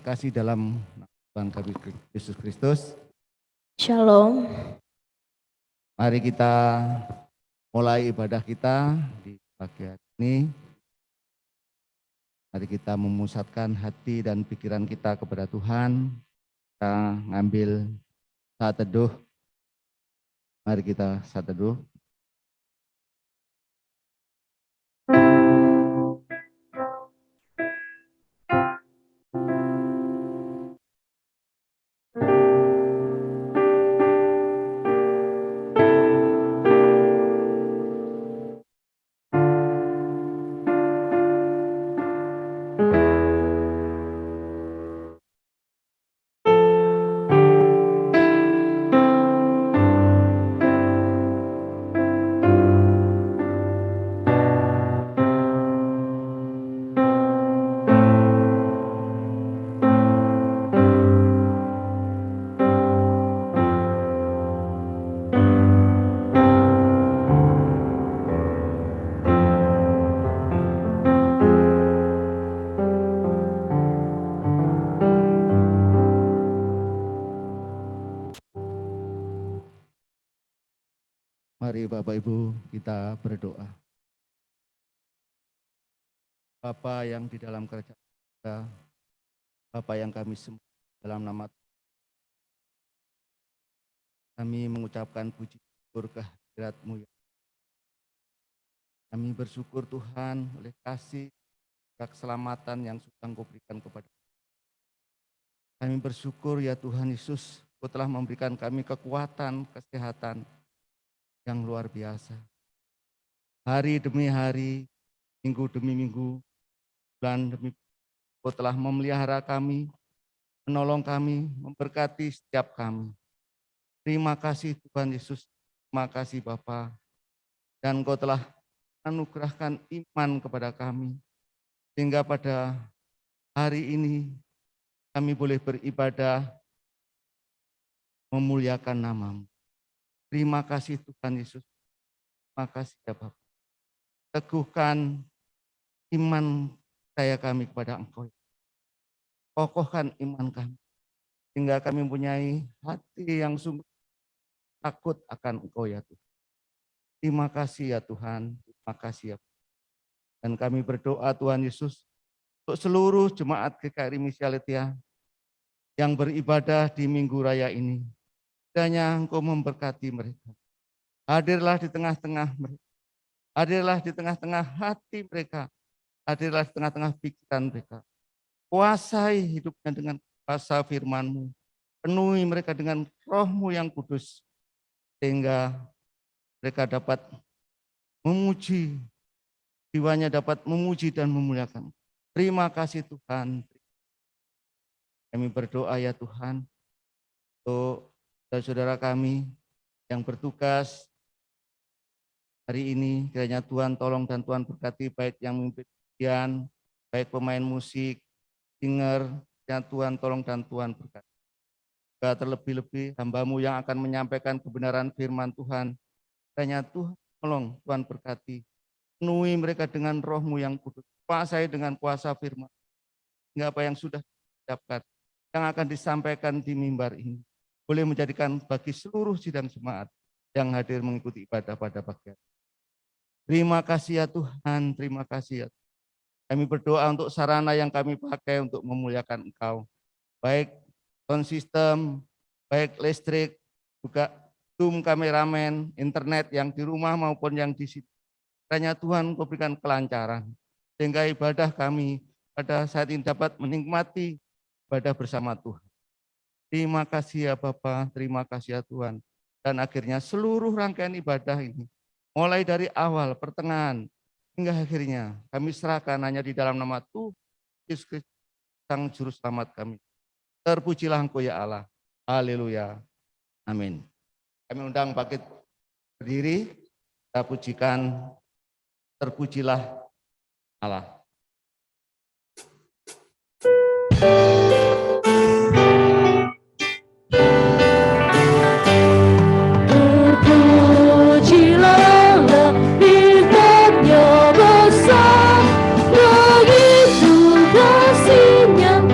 kasih dalam Tuhan kami Yesus Kristus. Shalom. Mari kita mulai ibadah kita di pagi hari ini. Mari kita memusatkan hati dan pikiran kita kepada Tuhan. Kita ngambil saat teduh. Mari kita saat teduh. Mari Bapak Ibu kita berdoa. Bapa yang di dalam kerajaan kita, Bapa yang kami sembah dalam nama Tuhan, kami mengucapkan puji syukur kehadirat-Mu. Kami bersyukur Tuhan oleh kasih dan keselamatan yang sudah Engkau berikan kepada kami. Kami bersyukur ya Tuhan Yesus, Engkau telah memberikan kami kekuatan, kesehatan yang luar biasa. Hari demi hari, minggu demi minggu, bulan demi bulan, Engkau telah memelihara kami, menolong kami, memberkati setiap kami. Terima kasih Tuhan Yesus, terima kasih Bapa. Dan Engkau telah anugerahkan iman kepada kami, sehingga pada hari ini kami boleh beribadah, memuliakan nama-Mu. Terima kasih Tuhan Yesus, terima kasih ya Bapak. Teguhkan iman saya kami kepada Engkau. Kokohkan iman kami, sehingga kami mempunyai hati yang sungguh takut akan Engkau ya Tuhan. Terima kasih ya Tuhan, terima kasih ya. Dan kami berdoa Tuhan Yesus, untuk seluruh jemaat GKRI Misialetia yang beribadah di Minggu Raya ini. Kiranya Engkau memberkati mereka. Hadirlah di tengah-tengah mereka. Hadirlah di tengah-tengah hati mereka. Hadirlah di tengah-tengah pikiran mereka. Kuasai hidupnya dengan kuasa firman-Mu. Penuhi mereka dengan Roh-Mu yang kudus. Sehingga mereka dapat memuji, jiwanya dapat memuji dan memuliakan. Terima kasih Tuhan. Kami berdoa ya Tuhan, untuk saudara-saudara kami yang bertugas hari ini, kiranya Tuhan tolong dan Tuhan berkati, baik yang memimpin pujian, baik pemain musik, singer, kiranya Tuhan tolong dan Tuhan berkati. Juga terlebih-lebih hamba-Mu yang akan menyampaikan kebenaran firman Tuhan, kiranya Tuhan tolong, Tuhan berkati. Penuhi mereka dengan Roh-Mu yang kudus, kuasai dengan kuasa firman, sehingga apa yang sudah didapatkan, yang akan disampaikan di mimbar ini, boleh menjadikan bagi seluruh sidang jemaat yang hadir mengikuti ibadah pada pagi hari. Terima kasih ya Tuhan, terima kasih ya Tuhan. Kami berdoa untuk sarana yang kami pakai untuk memuliakan Engkau, baik sound system, baik listrik, juga Zoom, kameramen, internet yang di rumah maupun yang di sini. Kiranya Tuhan Engkau berikan kelancaran, sehingga ibadah kami pada saat ini dapat menikmati ibadah bersama Tuhan. Terima kasih ya Bapa, terima kasih ya Tuhan. Dan akhirnya seluruh rangkaian ibadah ini, mulai dari awal, pertengahan, hingga akhirnya kami serahkan hanya di dalam nama Tuhan Yesus Kristus, Sang Juru Selamat kami. Terpujilah Engkau ya Allah. Haleluya. Amin. Kami undang bangkit berdiri, kita pujikan Terpujilah Allah. Begitu kasih yang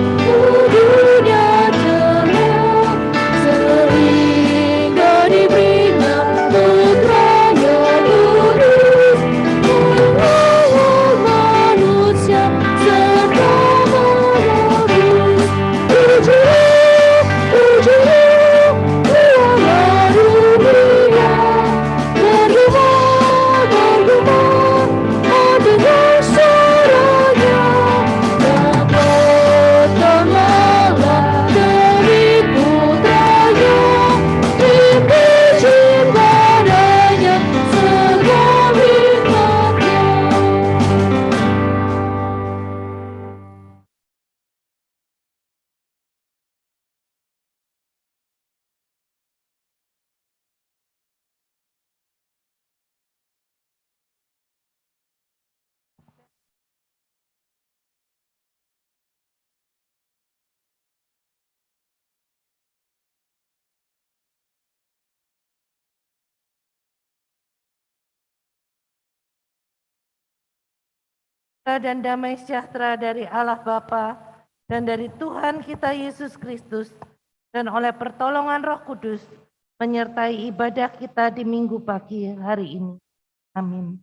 dan damai sejahtera dari Allah Bapa dan dari Tuhan kita Yesus Kristus dan oleh pertolongan Roh Kudus menyertai ibadah kita di minggu pagi hari ini. Amin.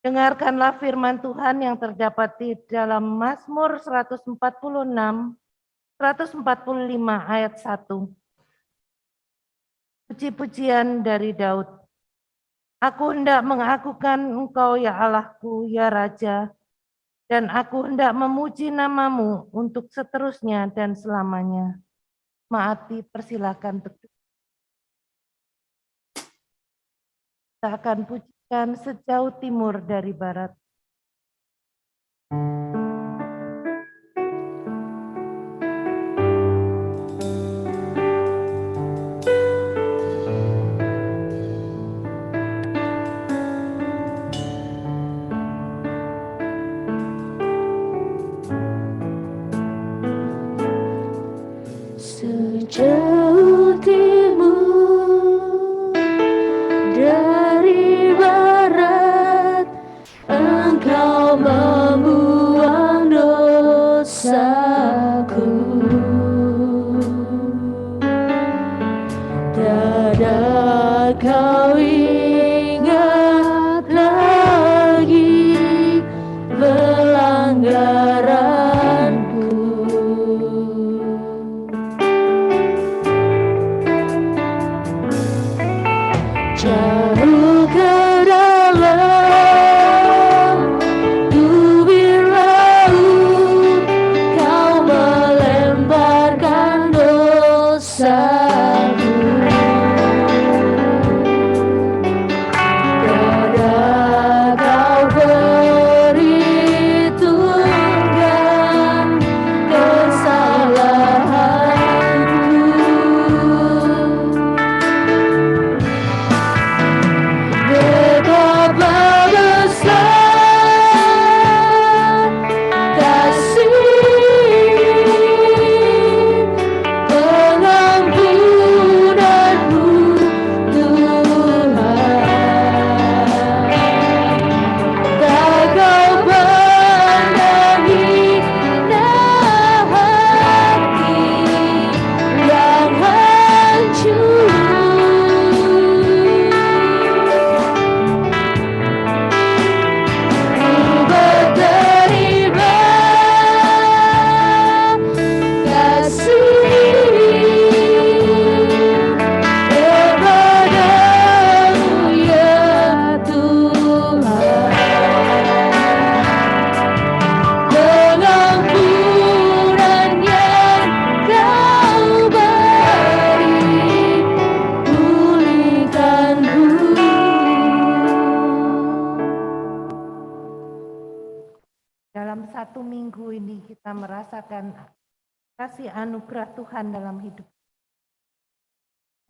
Dengarkanlah firman Tuhan yang terdapat di dalam Mazmur 145 ayat 1. Puji-pujian dari Daud. Aku hendak mengakukan Engkau ya Allahku, ya Raja, dan aku hendak memuji namamu untuk seterusnya dan selamanya. Maati, persilakan teduh. Kita akan pujikan sejauh timur dari barat. Sejauh timur dari barat, Engkau membuang dosaku. Dadat kau ingat lagi pelanggaranku. Jauh ke dalam tubir laut, kau melemparkan dosaku. Dadah kau perhitungkan kesalahanku. Betapa besar kasih pengampunanmu, Tuhan. Tak kau pernah hina hati yang hancur. Berterima kasih kepadamu ya Tuhan. Pengampunan yang kau beri, pulihkanku. Dalam satu minggu ini kita merasakan kasih anugerah Tuhan dalam hidup.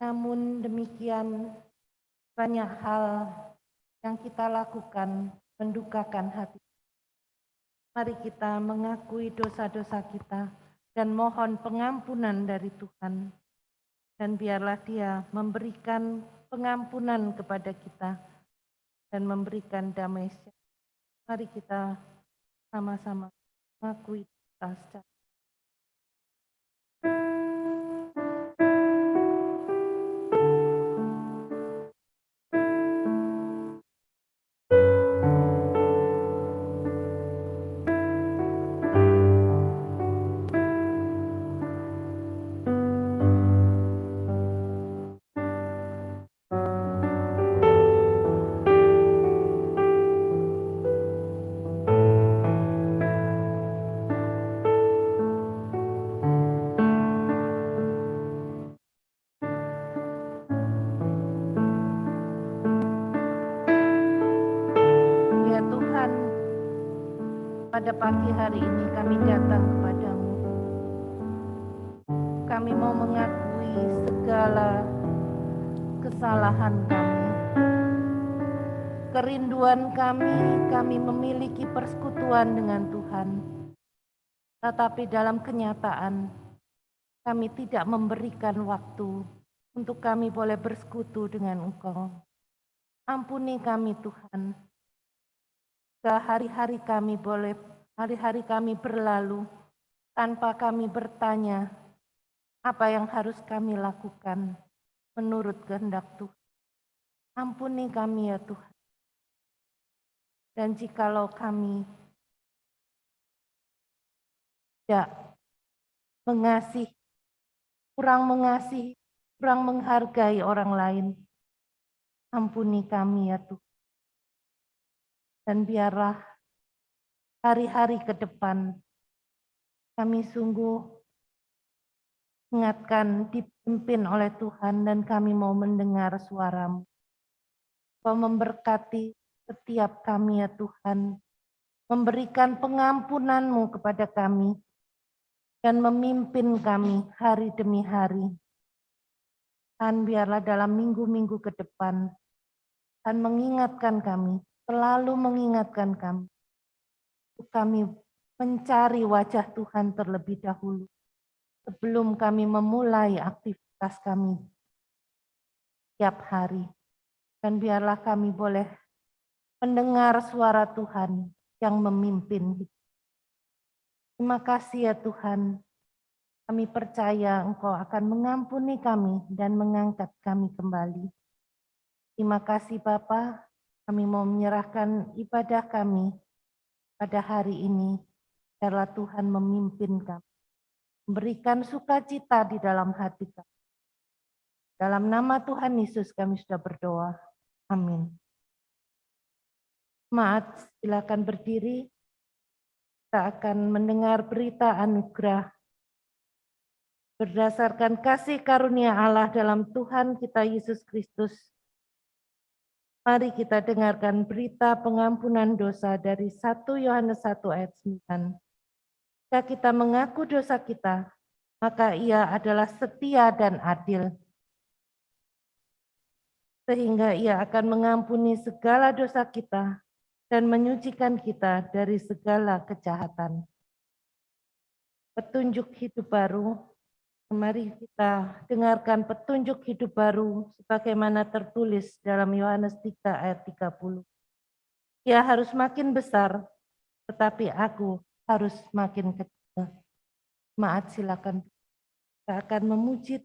Namun demikian banyak hal yang kita lakukan mendukakan hati. Mari kita mengakui dosa-dosa kita dan mohon pengampunan dari Tuhan. Dan biarlah Dia memberikan pengampunan kepada kita dan memberikan damai sejahtera. Mari kita sama-sama mengakui dosa secara Ya Tuhan, pada pagi hari ini kami datang kepadamu. Kami mau mengakui segala kesalahan kami. Kerinduan kami memiliki persekutuan dengan Tuhan. Tetapi dalam kenyataan, kami tidak memberikan waktu untuk kami boleh bersekutu dengan Engkau. Ampuni kami Tuhan. hari-hari kami berlalu tanpa kami bertanya apa yang harus kami lakukan menurut kehendak Tuhan. Ampuni kami ya Tuhan. Dan jikalau kami tidak kurang mengasihi, kurang menghargai orang lain, ampuni kami ya Tuhan. Dan biarlah hari-hari ke depan kami sungguh ingatkan dipimpin oleh Tuhan dan kami mau mendengar suara-Mu. Kau memberkati setiap kami ya Tuhan, memberikan pengampunan-Mu kepada kami dan memimpin kami hari demi hari. Dan biarlah dalam minggu-minggu ke depan dan mengingatkan kami, selalu mengingatkan kami, untuk kami mencari wajah Tuhan terlebih dahulu sebelum kami memulai aktivitas kami setiap hari. Dan biarlah kami boleh mendengar suara Tuhan yang memimpin. Terima kasih ya Tuhan, kami percaya Engkau akan mengampuni kami dan mengangkat kami kembali. Terima kasih Bapa, kami mau menyerahkan ibadah kami pada hari ini. Biarlah Tuhan memimpin kami, memberikan sukacita di dalam hati kami. Dalam nama Tuhan Yesus kami sudah berdoa. Amin. Jemaat, silakan berdiri. Kita akan mendengar berita anugerah berdasarkan kasih karunia Allah dalam Tuhan kita Yesus Kristus. Mari kita dengarkan berita pengampunan dosa dari 1 Yohanes 1 ayat 9. Jika kita mengaku dosa kita, maka Ia adalah setia dan adil, sehingga Ia akan mengampuni segala dosa kita dan menyucikan kita dari segala kejahatan. Petunjuk hidup baru. Mari kita dengarkan petunjuk hidup baru sebagaimana tertulis dalam Yohanes 3 ayat 30. Ia harus makin besar, tetapi aku harus makin kecil. Maat silakan. Kita akan memuji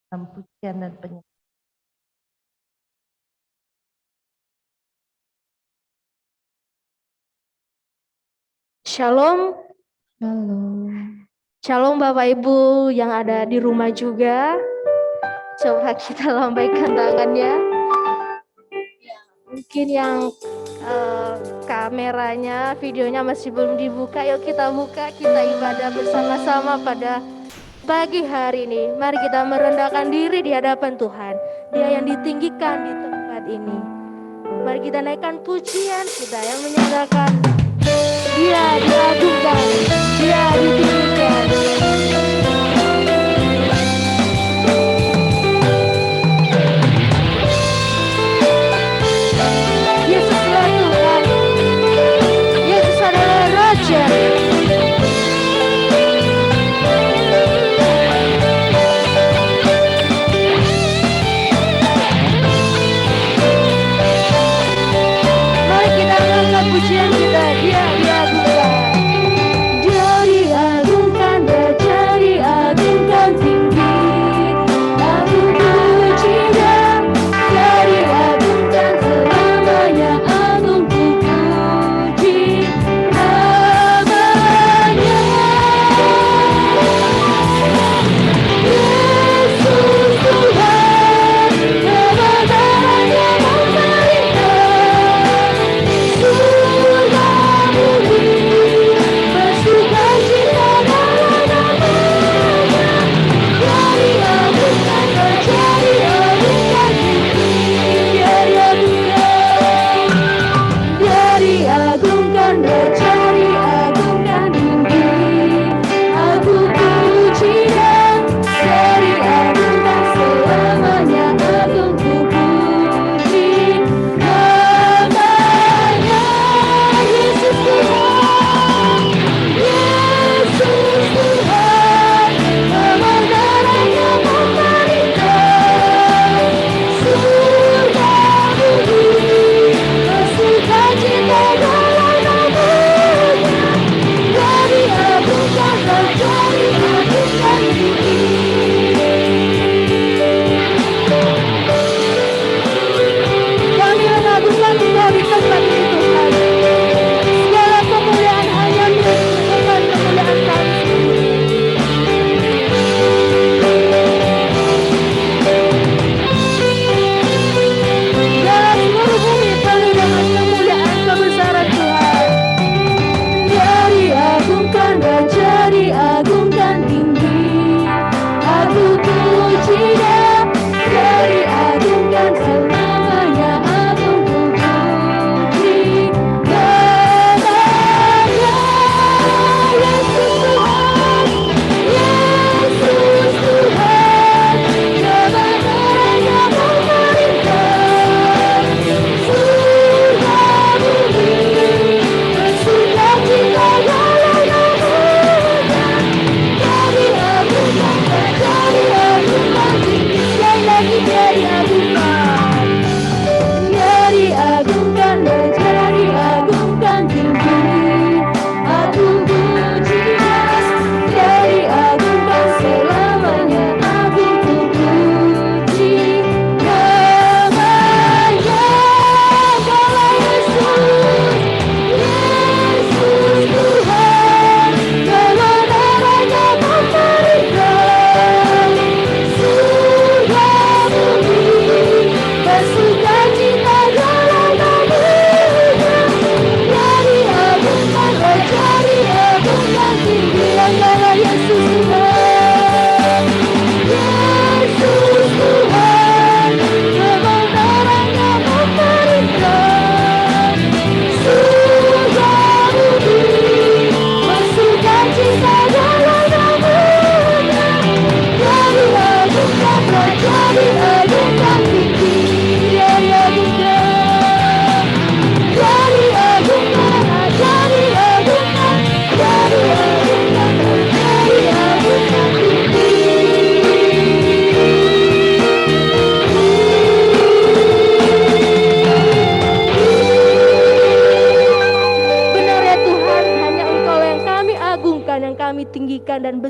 dalam pujian dan penyanyian. Shalom. Shalom Bapak Ibu yang ada di rumah juga. Coba kita lambaikan tangannya. Mungkin yang kameranya, videonya masih belum dibuka. Yuk kita buka, kita ibadah bersama-sama pada pagi hari ini. Mari kita merendahkan diri di hadapan Tuhan. Dia yang ditinggikan di tempat ini. Mari kita naikkan pujian kita yang menyatakan Dia diagungkan, Dia ditinggikan. Yesuslah Tuhan, Yesus adalah Raja. Mari kita angkat pujian kita, Dia diagungkan. Dia diagungkan, Raja diagungkan tinggi. Aku puji Dia, Dia diagungkan selamanya. Aku puji namanya. Yesus Tuhan, kebenarannya memerintah. Surga mulia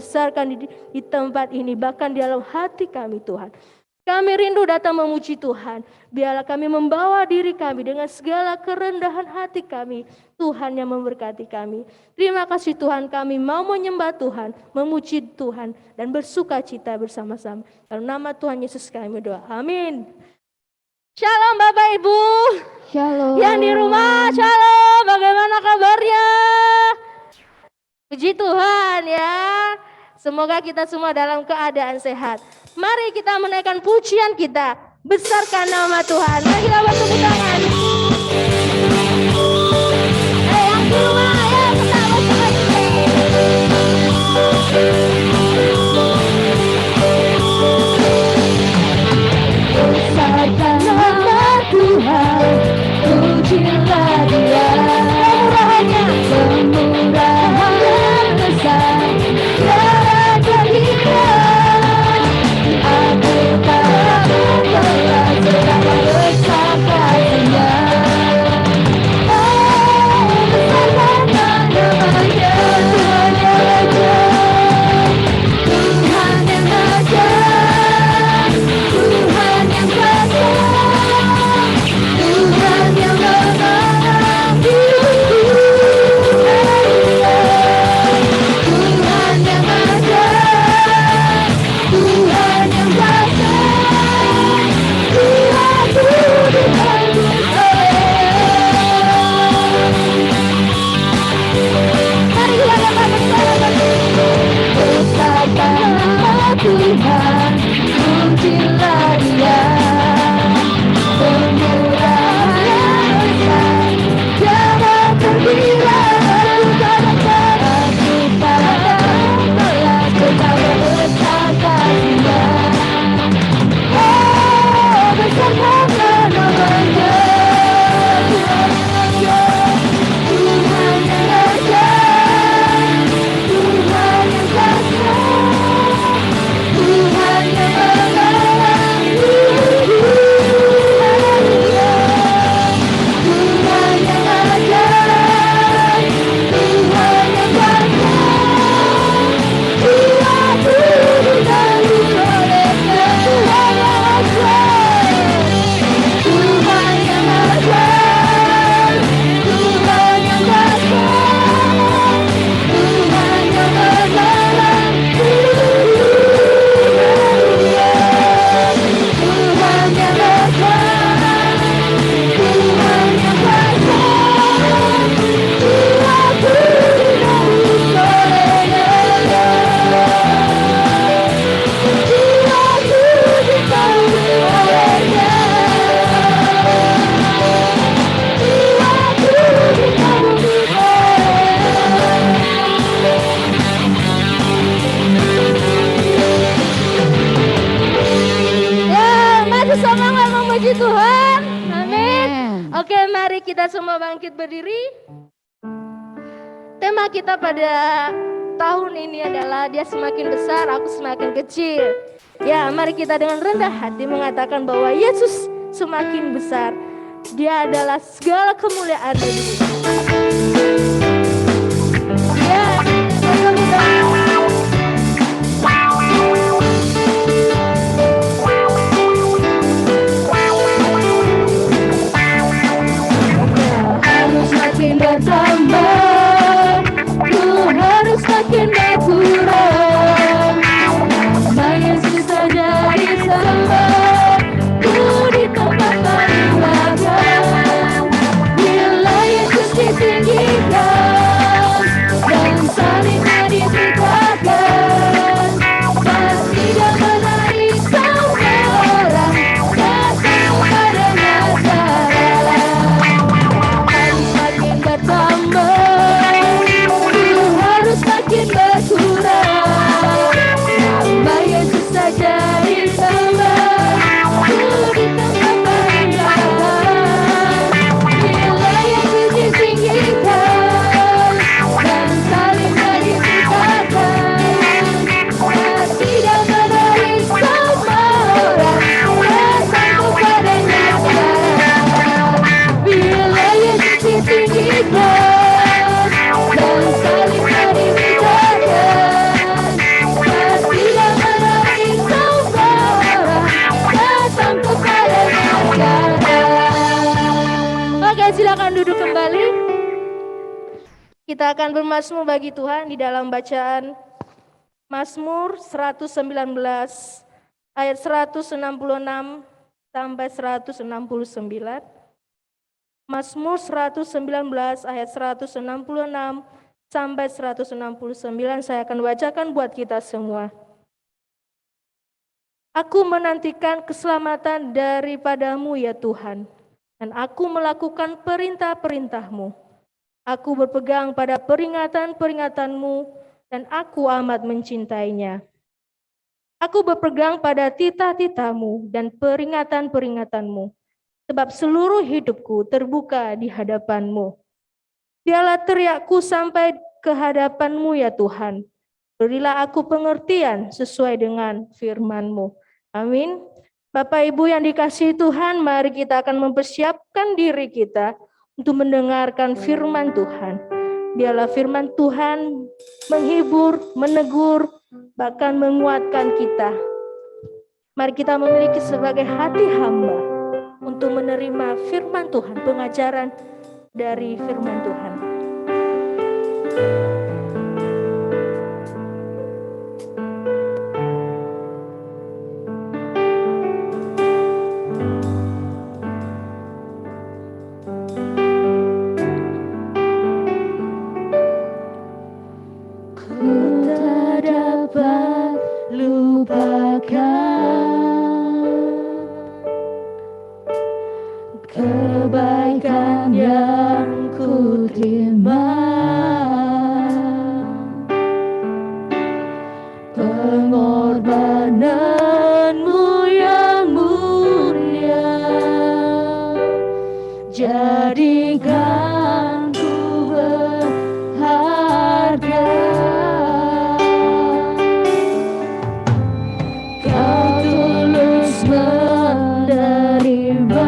besarkan di tempat ini, bahkan di dalam hati kami Tuhan. Kami rindu datang memuji Tuhan. Biarlah kami membawa diri kami dengan segala kerendahan hati kami. Tuhan yang memberkati kami. Terima kasih Tuhan, kami mau menyembah Tuhan, memuji Tuhan, dan bersuka cita bersama-sama. Dalam nama Tuhan Yesus kami berdoa. Amin. Shalom Bapak Ibu. Shalom. Yang di rumah, shalom. Bagaimana kabarnya? Puji Tuhan ya. Semoga kita semua dalam keadaan sehat. Mari kita menaikkan pujian kita. Besarkan nama Tuhan. Mari kita bertepuk tangan. Yang di rumah, ya kita bersama Besarkan nama Tuhan, pujilah Dia. Kemurahan yang besar, tiada hingga. Aku tak telah betapa besar kasih-Nya. Oh, besarkan nama-Nya, Tuhan yang raja, Tuhan yang raja, Tuhan yang kuasa, Tuhan yang memenang hidup. Tuhan yang raja, Tuhan yang kuasa, Tuhan mari kita dapat bersama-sama. Besarkan nama Tuhan, pujilah Dia. Kemurahan yang besar, tiada terkira. Aku telah betapa besar kasih-Nya. Oh, besarkan nama-Nya, Tuhan yang raja, Tuhan yang kuasa, Tuhan yang memenang hidup. Haleluya. Tuhan yang raja, Tuhan yang kuasa, Tuhan didahului oleh-Nya. Tuhan yang raja, Tuhan yang raja, Tuhan yang kuasa, Tuhan yang memenang hidup. Haleluya. Tuhan yang raja, Tuhan yang kuasa, Tuhan didahului oleh-Nya. Tuhan didahului oleh-Nya. Ya, masih semangat memuji Tuhan. Amin. Oke, mari kita semua bangkit berdiri. Tema kita pada tahun ini adalah Dia semakin besar, aku semakin kecil. Ya, mari kita dengan rendah hati mengatakan bahwa Yesus semakin besar. Dia adalah segala kemuliaan di dunia. Ya, harus makin bertambah, ku harus makin berkurang. Bang Yesus saja disembah, ku di tempat paling belakang. Bila Yesus di Kita akan bermazmur bagi Tuhan di dalam bacaan Mazmur 119 ayat 166 sampai 169. Mazmur 119 ayat 166 sampai 169 saya akan bacakan buat kita semua. Aku menantikan keselamatan daripadamu ya Tuhan, dan aku melakukan perintah-perintahmu. Aku berpegang pada peringatan-peringatanmu, dan aku amat mencintainya. Aku berpegang pada titah-titahmu dan peringatan-peringatanmu, sebab seluruh hidupku terbuka di hadapanmu. Biarlah teriakku sampai ke hadapanmu ya Tuhan. Berilah aku pengertian sesuai dengan firman-Mu. Amin. Bapak Ibu yang dikasihi Tuhan, mari kita akan mempersiapkan diri kita untuk mendengarkan firman Tuhan. Biarlah firman Tuhan menghibur, menegur, bahkan menguatkan kita. Mari kita memiliki sebagai hati hamba untuk menerima firman Tuhan, pengajaran dari firman Tuhan. Kebaikan yang ku terima, pengorbananmu yang mulia, jadikan ku berharga. Kau tulus menerima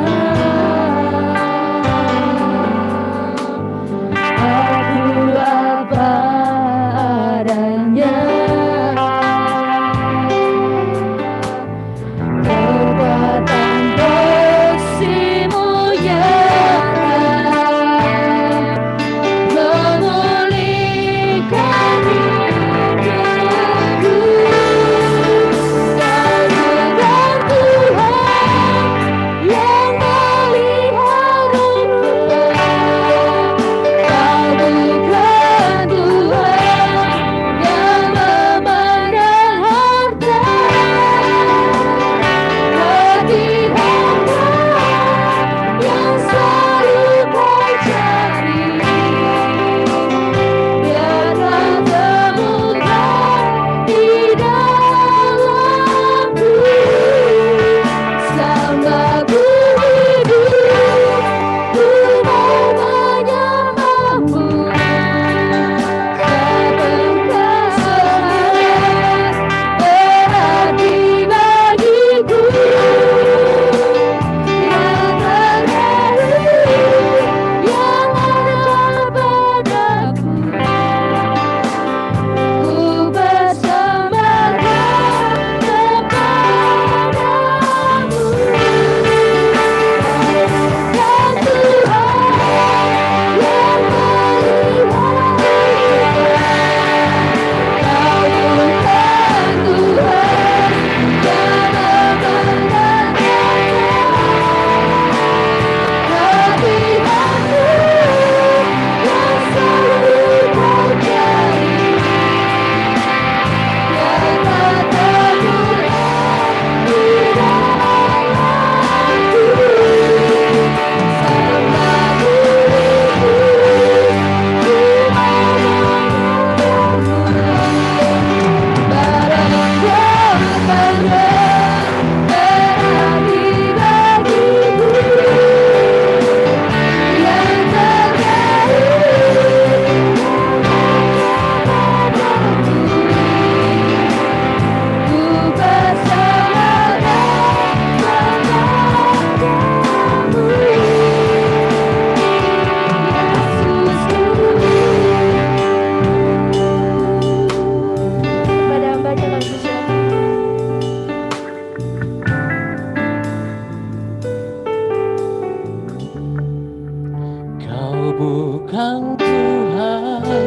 bukan Tuhan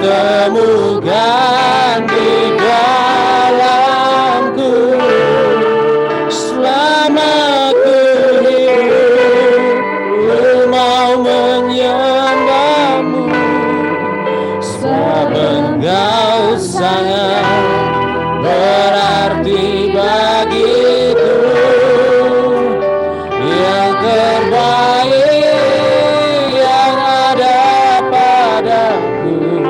temukan di dalamku. Selama ku hidup, ku mau menyembahmu. Sebab Engkau sangat berarti bagiku. Yang terbaik yang ada padaku,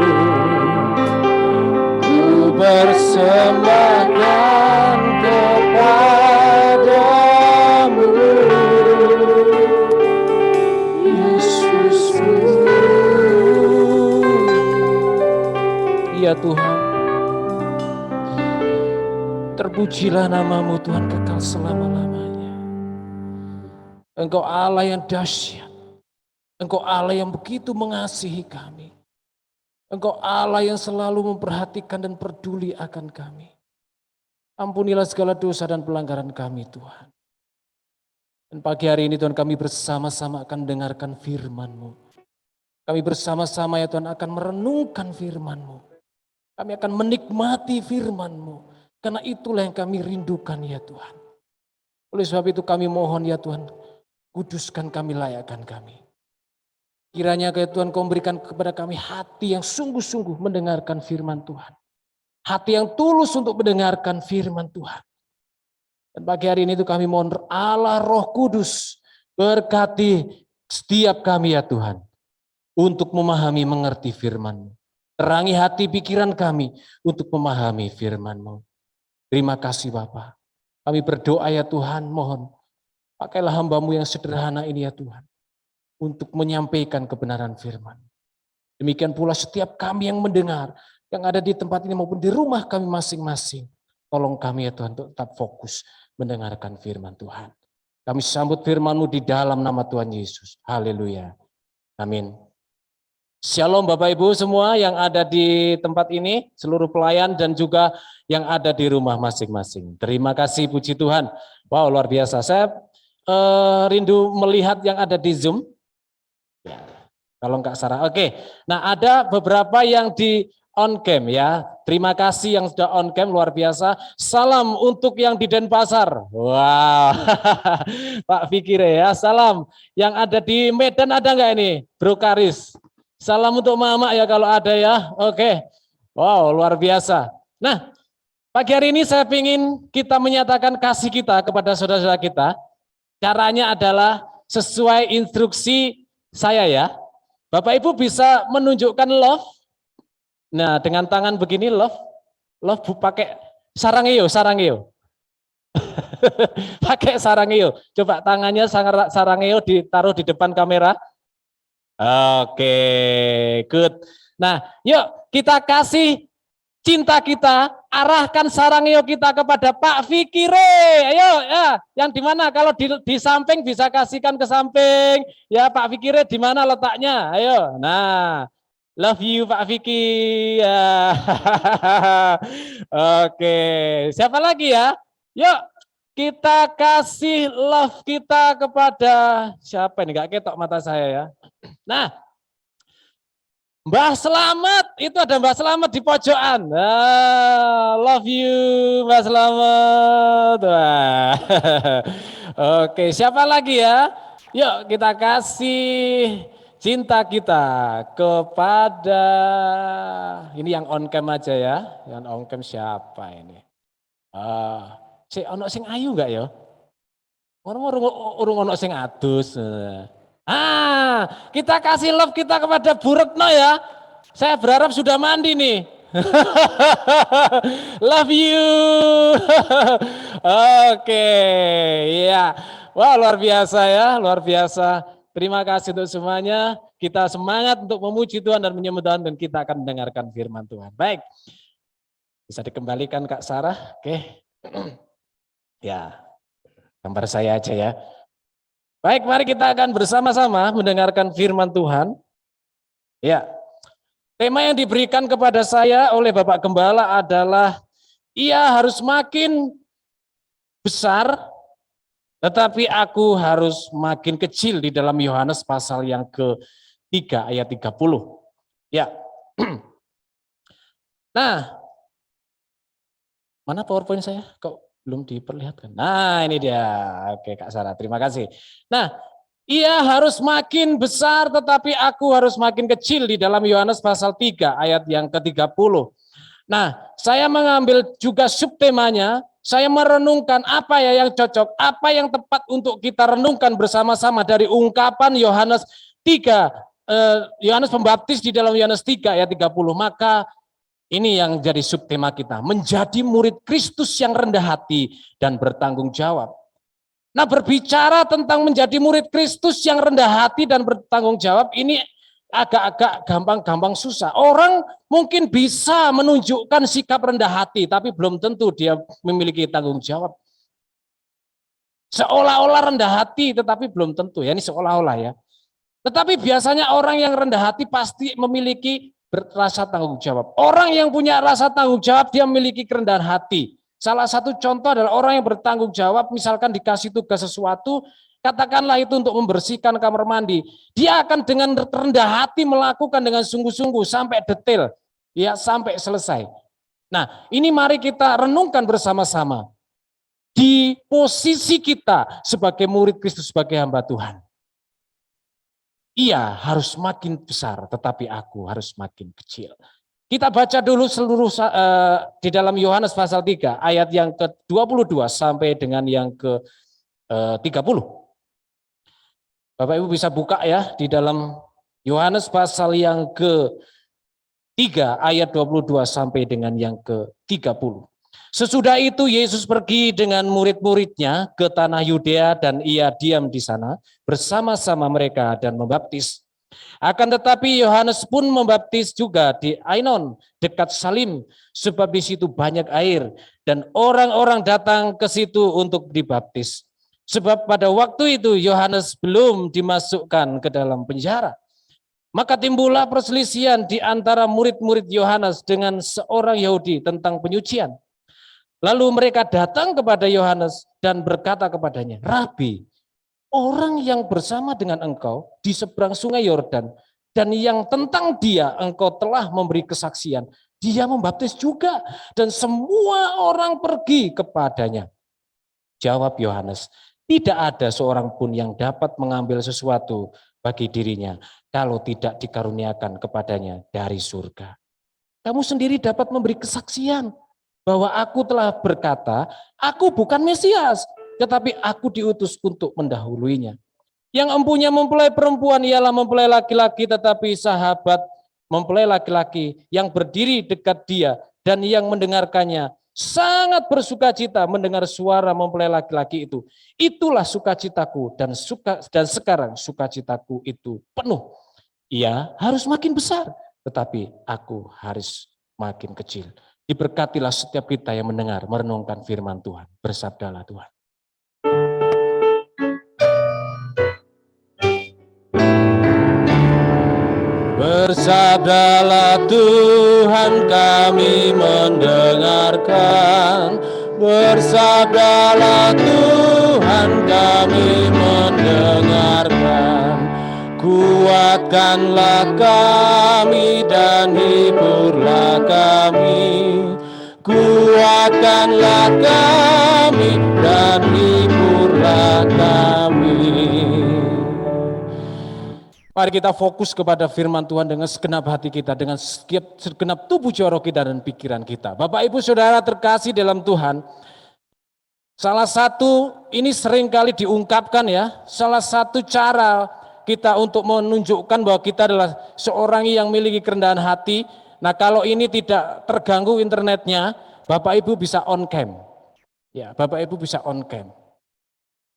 ku persembahkan kepadamu, Yesusku. Ya Tuhan, terpujilah namamu Tuhan kekal selama-lamanya. Engkau Allah yang dahsyat. Engkau Allah yang begitu mengasihi kami. Engkau Allah yang selalu memperhatikan dan peduli akan kami. Ampunilah segala dosa dan pelanggaran kami Tuhan. Dan pagi hari ini Tuhan kami bersama-sama akan mendengarkan firman-Mu. Kami bersama-sama ya Tuhan akan merenungkan firman-Mu. Kami akan menikmati firman-Mu. Karena itulah yang kami rindukan ya Tuhan. Oleh sebab itu kami mohon ya Tuhan, kuduskan kami, layakkan kami. Kiranya ya Tuhan kau berikan kepada kami hati yang sungguh-sungguh mendengarkan firman Tuhan. Hati yang tulus untuk mendengarkan firman Tuhan. Dan pagi hari ini itu kami mohon Allah Roh Kudus berkati setiap kami ya Tuhan. Untuk memahami, mengerti firman-Mu. Terangi hati pikiran kami untuk memahami firman-Mu. Terima kasih Bapa. Kami berdoa ya Tuhan, mohon pakailah hamba-Mu yang sederhana ini ya Tuhan. Untuk menyampaikan kebenaran firman. Demikian pula setiap kami yang mendengar, yang ada di tempat ini maupun di rumah kami masing-masing. Tolong kami ya Tuhan untuk tetap fokus mendengarkan firman Tuhan. Kami sambut firman-Mu di dalam nama Tuhan Yesus. Haleluya. Amin. Shalom Bapak Ibu semua yang ada di tempat ini, seluruh pelayan dan juga yang ada di rumah masing-masing. Terima kasih, puji Tuhan. Wow, luar biasa. Saya rindu melihat yang ada di Zoom. Ya, kalau enggak Sarah. Oke. Nah, ada beberapa yang di on cam ya. Terima kasih yang sudah on cam, luar biasa. Salam untuk yang di Denpasar. Wow. Pak Fikire ya. Salam. Yang ada di Medan ada enggak ini? Bro Karis. Salam untuk Mama ya kalau ada ya. Oke. Wow, luar biasa. Nah, pagi hari ini saya ingin kita menyatakan kasih kita kepada saudara-saudara kita. Caranya adalah sesuai instruksi saya ya. Bapak Ibu bisa menunjukkan love. Nah, dengan tangan begini love. Love pakai sarangeo, sarangeo. Pakai sarangeo. Coba tangannya sarangeo ditaruh di depan kamera. Oke, good. Nah, yuk kita kasih cinta kita, arahkan sarangeo kita kepada Pak Fikire. Ayo, ya, yang di mana? Kalau di samping bisa kasihkan ke samping. Ya, Pak Fikire di mana letaknya? Ayo. Nah, love you Pak Fiki. Ya. Oke, siapa lagi ya? Yuk, kita kasih love kita kepada siapa ini? Gak ketok mata saya ya. Nah, Mbah Selamat, itu ada Mbah Selamat di pojokan. Love you Mbah Selamat. Oke, siapa lagi ya? Yuk kita kasih cinta kita kepada, ini yang on cam aja ya. Yang on cam siapa ini? Ono sing ayu enggak ya? Urung ono sing adus. Kita kasih love kita kepada Bu Retno ya. Saya berharap sudah mandi nih. Love you. Oke, ya. Wah, luar biasa ya, luar biasa. Terima kasih untuk semuanya. Kita semangat untuk memuji Tuhan dan menyembah Tuhan dan kita akan mendengarkan firman Tuhan. Baik. Bisa dikembalikan Kak Sarah. Oke. Ya. Gambar saya aja ya. Baik, mari kita akan bersama-sama mendengarkan firman Tuhan. Ya, tema yang diberikan kepada saya oleh Bapak Gembala adalah ia harus makin besar, tetapi aku harus makin kecil di dalam Yohanes pasal yang ke-3 ayat 30. Ya, Nah, mana PowerPoint saya? Kok belum diperlihatkan? Nah, ini dia. Oke, Kak Sarah, terima kasih. Nah, ia harus makin besar tetapi aku harus makin kecil di dalam Yohanes pasal 3 ayat yang ke-30. Nah, saya mengambil juga subtemanya, saya merenungkan apa ya yang cocok, apa yang tepat untuk kita renungkan bersama-sama dari ungkapan Yohanes 3, Yohanes Pembaptis di dalam Yohanes 3 ayat 30. Maka ini yang jadi subtema kita, menjadi murid Kristus yang rendah hati dan bertanggung jawab. Nah, berbicara tentang menjadi murid Kristus yang rendah hati dan bertanggung jawab, ini agak-agak gampang-gampang susah. Orang mungkin bisa menunjukkan sikap rendah hati, tapi belum tentu dia memiliki tanggung jawab. Seolah-olah rendah hati, tetapi belum tentu. Ya, ini seolah-olah ya. Tetapi biasanya orang yang rendah hati pasti memiliki rasa tanggung jawab. Orang yang punya rasa tanggung jawab, dia memiliki kerendahan hati. Salah satu contoh adalah orang yang bertanggung jawab, misalkan dikasih tugas sesuatu, katakanlah itu untuk membersihkan kamar mandi. Dia akan dengan rendah hati melakukan dengan sungguh-sungguh sampai detail, ya sampai selesai. Nah, ini mari kita renungkan bersama-sama. Di posisi kita sebagai murid Kristus, sebagai hamba Tuhan. Ia harus makin besar, tetapi aku harus makin kecil. Kita baca dulu seluruh di dalam Yohanes pasal 3, ayat yang ke-22 sampai dengan yang ke-30. Bapak Ibu bisa buka ya di dalam Yohanes pasal yang ke-3, ayat 22 sampai dengan yang ke-30. Sesudah itu Yesus pergi dengan murid-muridnya ke tanah Yudea dan ia diam di sana bersama-sama mereka dan membaptis. Akan tetapi Yohanes pun membaptis juga di Ainon dekat Salim sebab di situ banyak air dan orang-orang datang ke situ untuk dibaptis. Sebab pada waktu itu Yohanes belum dimasukkan ke dalam penjara. Maka timbullah perselisihan di antara murid-murid Yohanes dengan seorang Yahudi tentang penyucian. Lalu mereka datang kepada Yohanes dan berkata kepadanya, Rabi, orang yang bersama dengan engkau di seberang sungai Yordan dan yang tentang dia engkau telah memberi kesaksian, dia membaptis juga dan semua orang pergi kepadanya. Jawab Yohanes, tidak ada seorang pun yang dapat mengambil sesuatu bagi dirinya kalau tidak dikaruniakan kepadanya dari surga. Kamu sendiri dapat memberi kesaksian bahwa aku telah berkata, aku bukan Mesias, tetapi aku diutus untuk mendahuluinya. Yang empunya mempelai perempuan ialah mempelai laki-laki, tetapi sahabat mempelai laki-laki yang berdiri dekat dia dan yang mendengarkannya sangat bersukacita mendengar suara mempelai laki-laki itu. Itulah sukacitaku dan sekarang sukacitaku itu penuh. Ia harus makin besar, tetapi aku harus makin kecil. Diberkatilah setiap kita yang mendengar, merenungkan firman Tuhan. Bersabdalah Tuhan. Bersabdalah Tuhan, kami mendengarkan. Bersabdalah Tuhan, kami mendengarkan. Kuatkanlah kami dan hiburlah kami. Kuatkanlah kami dan hiburlah kami. Mari kita fokus kepada firman Tuhan dengan segenap hati kita, dengan segenap tubuh jiwa roh kita dan pikiran kita. Bapak Ibu Saudara terkasih dalam Tuhan, salah satu ini seringkali diungkapkan ya, salah satu cara kita untuk menunjukkan bahwa kita adalah seorang yang memiliki kerendahan hati. Nah, kalau ini tidak terganggu internetnya, Bapak Ibu bisa on cam. Ya, Bapak Ibu bisa on cam.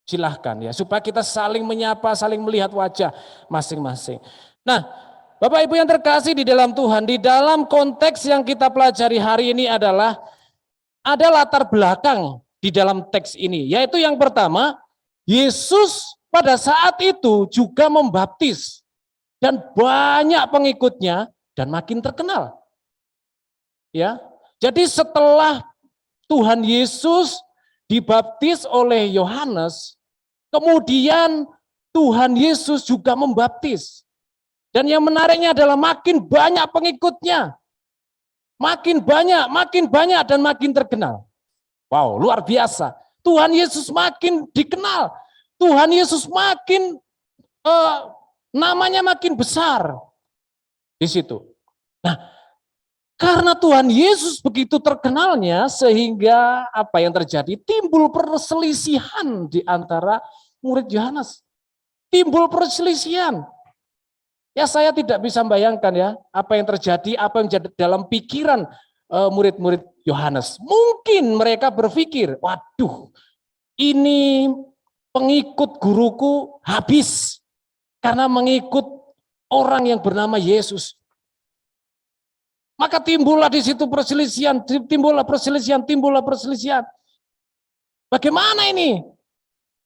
Silahkan ya, supaya kita saling menyapa, saling melihat wajah masing-masing. Nah, Bapak Ibu yang terkasih di dalam Tuhan, di dalam konteks yang kita pelajari hari ini adalah ada latar belakang di dalam teks ini, yaitu yang pertama, Yesus pada saat itu juga membaptis dan banyak pengikutnya dan makin terkenal. Ya. Jadi setelah Tuhan Yesus dibaptis oleh Yohanes, kemudian Tuhan Yesus juga membaptis. Dan yang menariknya adalah makin banyak pengikutnya. makin banyak dan makin terkenal. Wow, luar biasa. Tuhan Yesus makin dikenal. Tuhan Yesus makin namanya makin besar di situ. Nah, karena Tuhan Yesus begitu terkenalnya sehingga apa yang terjadi? Timbul perselisihan di antara murid Yohanes. Timbul perselisihan. Ya saya tidak bisa membayangkan ya apa yang terjadi, apa yang menjadi dalam pikiran murid-murid Yohanes. Mungkin mereka berpikir, waduh ini pengikut guruku habis karena mengikut orang yang bernama Yesus. Maka timbullah di situ perselisihan, timbullah perselisihan. Bagaimana ini?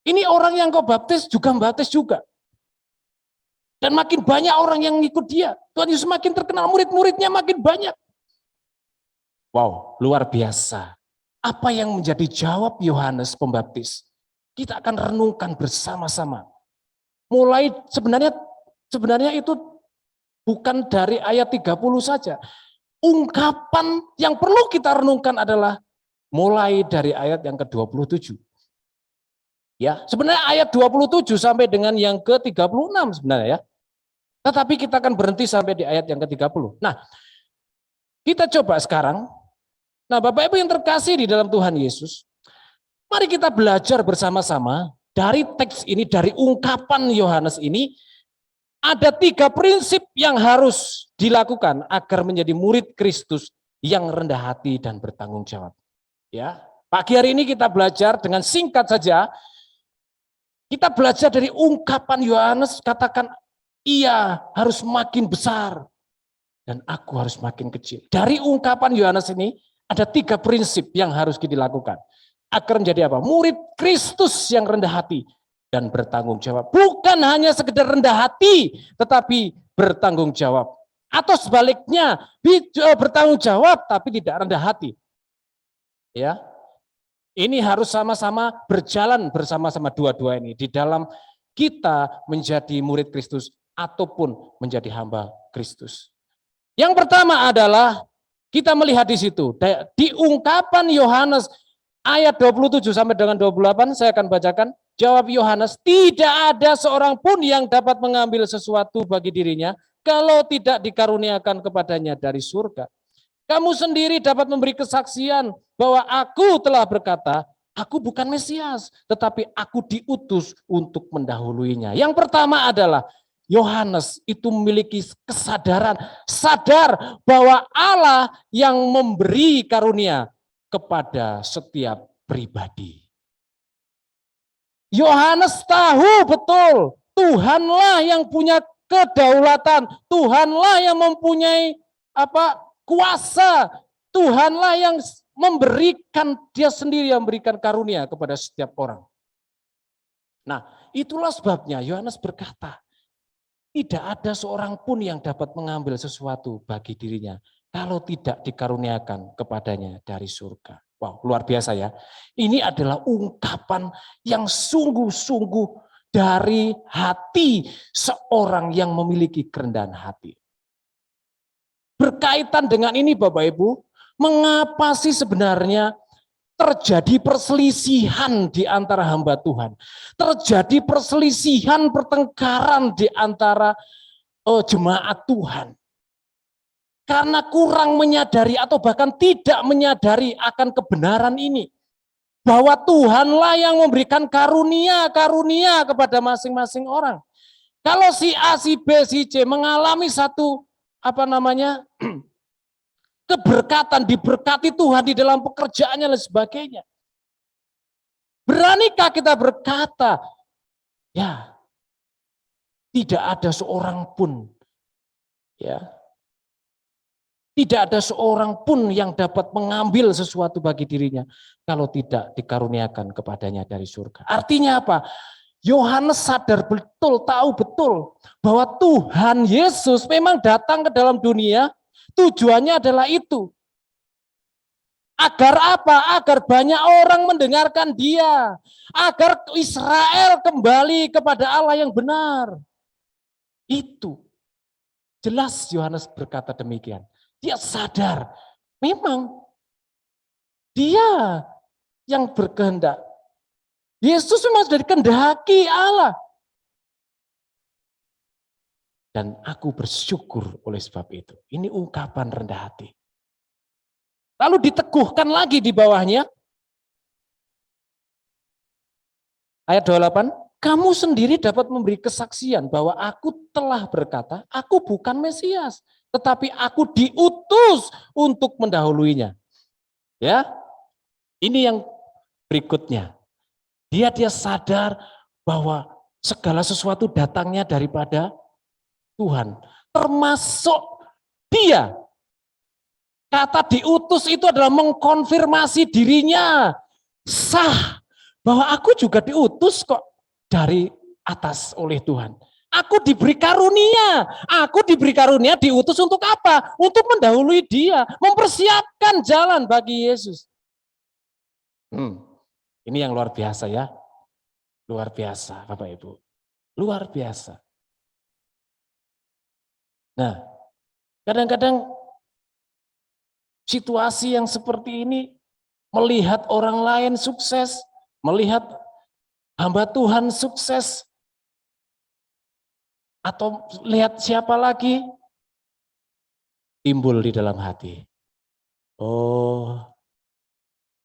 Ini orang yang kau baptis juga. Dan makin banyak orang yang ngikut dia. Tuhan Yesus makin terkenal, murid-muridnya makin banyak. Wow, luar biasa. Apa yang menjadi jawab Yohanes Pembaptis? Kita akan renungkan bersama-sama. Mulai sebenarnya itu bukan dari ayat 30 saja. Ungkapan yang perlu kita renungkan adalah mulai dari ayat yang ke-27. Ya, sebenarnya ayat 27 sampai dengan yang ke-36 sebenarnya ya. Tetapi kita akan berhenti sampai di ayat yang ke-30. Nah, kita coba sekarang. Nah, Bapak Ibu yang terkasih di dalam Tuhan Yesus, mari kita belajar bersama-sama dari teks ini, dari ungkapan Yohanes ini. Ada 3 prinsip yang harus dilakukan agar menjadi murid Kristus yang rendah hati dan bertanggung jawab. Ya, pagi hari ini kita belajar dengan singkat saja. Kita belajar dari ungkapan Yohanes, katakan ia harus makin besar dan aku harus makin kecil. Dari ungkapan Yohanes ini ada 3 prinsip yang harus dilakukan agar menjadi apa? Murid Kristus yang rendah hati dan bertanggung jawab. Bukan hanya sekedar rendah hati, tetapi bertanggung jawab. Atau sebaliknya, bertanggung jawab tapi tidak rendah hati. Ya, ini harus sama-sama berjalan bersama-sama dua-dua ini di dalam kita menjadi murid Kristus ataupun menjadi hamba Kristus. Yang pertama adalah kita melihat di situ di ungkapan Yohanes ayat 27 sampai dengan 28 saya akan bacakan. Jawab Yohanes, tidak ada seorang pun yang dapat mengambil sesuatu bagi dirinya kalau tidak dikaruniakan kepadanya dari surga. Kamu sendiri dapat memberi kesaksian bahwa aku telah berkata, aku bukan Mesias, tetapi aku diutus untuk mendahuluinya. Yang pertama adalah Yohanes itu memiliki kesadaran, sadar bahwa Allah yang memberi karunia kepada setiap pribadi. Yohanes tahu betul Tuhanlah yang punya kedaulatan, Tuhanlah yang mempunyai kuasa, Tuhanlah yang memberikan, dia sendiri yang memberikan karunia kepada setiap orang. Nah, itulah sebabnya Yohanes berkata, tidak ada seorang pun yang dapat mengambil sesuatu bagi dirinya kalau tidak dikaruniakan kepadanya dari surga. Wow, luar biasa ya. Ini adalah ungkapan yang sungguh-sungguh dari hati seorang yang memiliki kerendahan hati. Berkaitan dengan ini Bapak Ibu, mengapa sih sebenarnya terjadi perselisihan di antara hamba Tuhan? Terjadi perselisihan, pertengkaran di antara jemaat Tuhan. Karena kurang menyadari atau bahkan tidak menyadari akan kebenaran ini. Bahwa Tuhanlah yang memberikan karunia kepada masing-masing orang. Kalau si A, si B, si C mengalami satu keberkatan, diberkati Tuhan di dalam pekerjaannya dan sebagainya. Beranikah kita berkata, ya tidak ada seorang pun, ya tidak ada seorang pun yang dapat mengambil sesuatu bagi dirinya kalau tidak dikaruniakan kepadanya dari surga. Artinya apa? Yohanes sadar betul, tahu betul bahwa Tuhan Yesus memang datang ke dalam dunia, tujuannya adalah itu. Agar apa? Agar banyak orang mendengarkan dia. Agar Israel kembali kepada Allah yang benar. Itu. Jelas Yohanes berkata demikian. Dia sadar Memang dia yang berkehendak. Yesus memang sudah dikehendaki Allah. Dan aku bersyukur oleh sebab itu. Ini ungkapan rendah hati. Lalu diteguhkan lagi di bawahnya. Ayat 28. Kamu sendiri dapat memberi kesaksian bahwa aku telah berkata, aku bukan Mesias. Tetapi aku diutus untuk mendahuluinya. Ya, ini yang berikutnya. Dia sadar bahwa segala sesuatu datangnya daripada Tuhan. Termasuk dia. Kata diutus itu adalah mengkonfirmasi dirinya. Sah. Bahwa aku juga diutus kok dari atas oleh Tuhan. Aku diberi karunia. Aku diberi karunia diutus untuk apa? Untuk mendahului dia. Mempersiapkan jalan bagi Yesus. Ini yang luar biasa ya. Luar biasa Bapak Ibu. Luar biasa. Nah, kadang-kadang situasi yang seperti ini, melihat orang lain sukses, melihat hamba Tuhan sukses, atau lihat siapa lagi, timbul di dalam hati. Oh,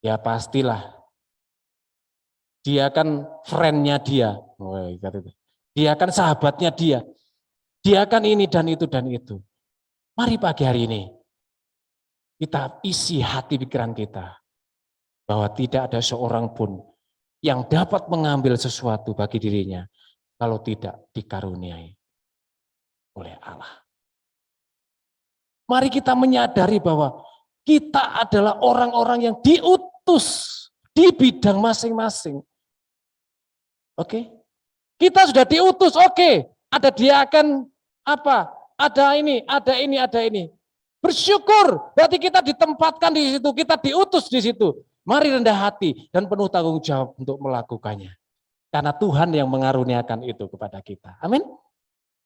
ya pastilah. Dia kan friend-nya dia. Dia kan sahabatnya dia. Dia kan ini dan itu dan itu. Mari pagi hari ini kita isi hati pikiran kita bahwa tidak ada seorang pun yang dapat mengambil sesuatu bagi dirinya kalau tidak dikaruniai oleh Allah. Mari kita menyadari bahwa kita adalah orang-orang yang diutus di bidang masing-masing. Oke? Kita sudah diutus, oke. Ada diaken apa? Ada ini, ada ini, ada ini. Bersyukur, berarti kita ditempatkan di situ, kita diutus di situ. Mari rendah hati dan penuh tanggung jawab untuk melakukannya. Karena Tuhan yang mengaruniakan itu kepada kita. Amin.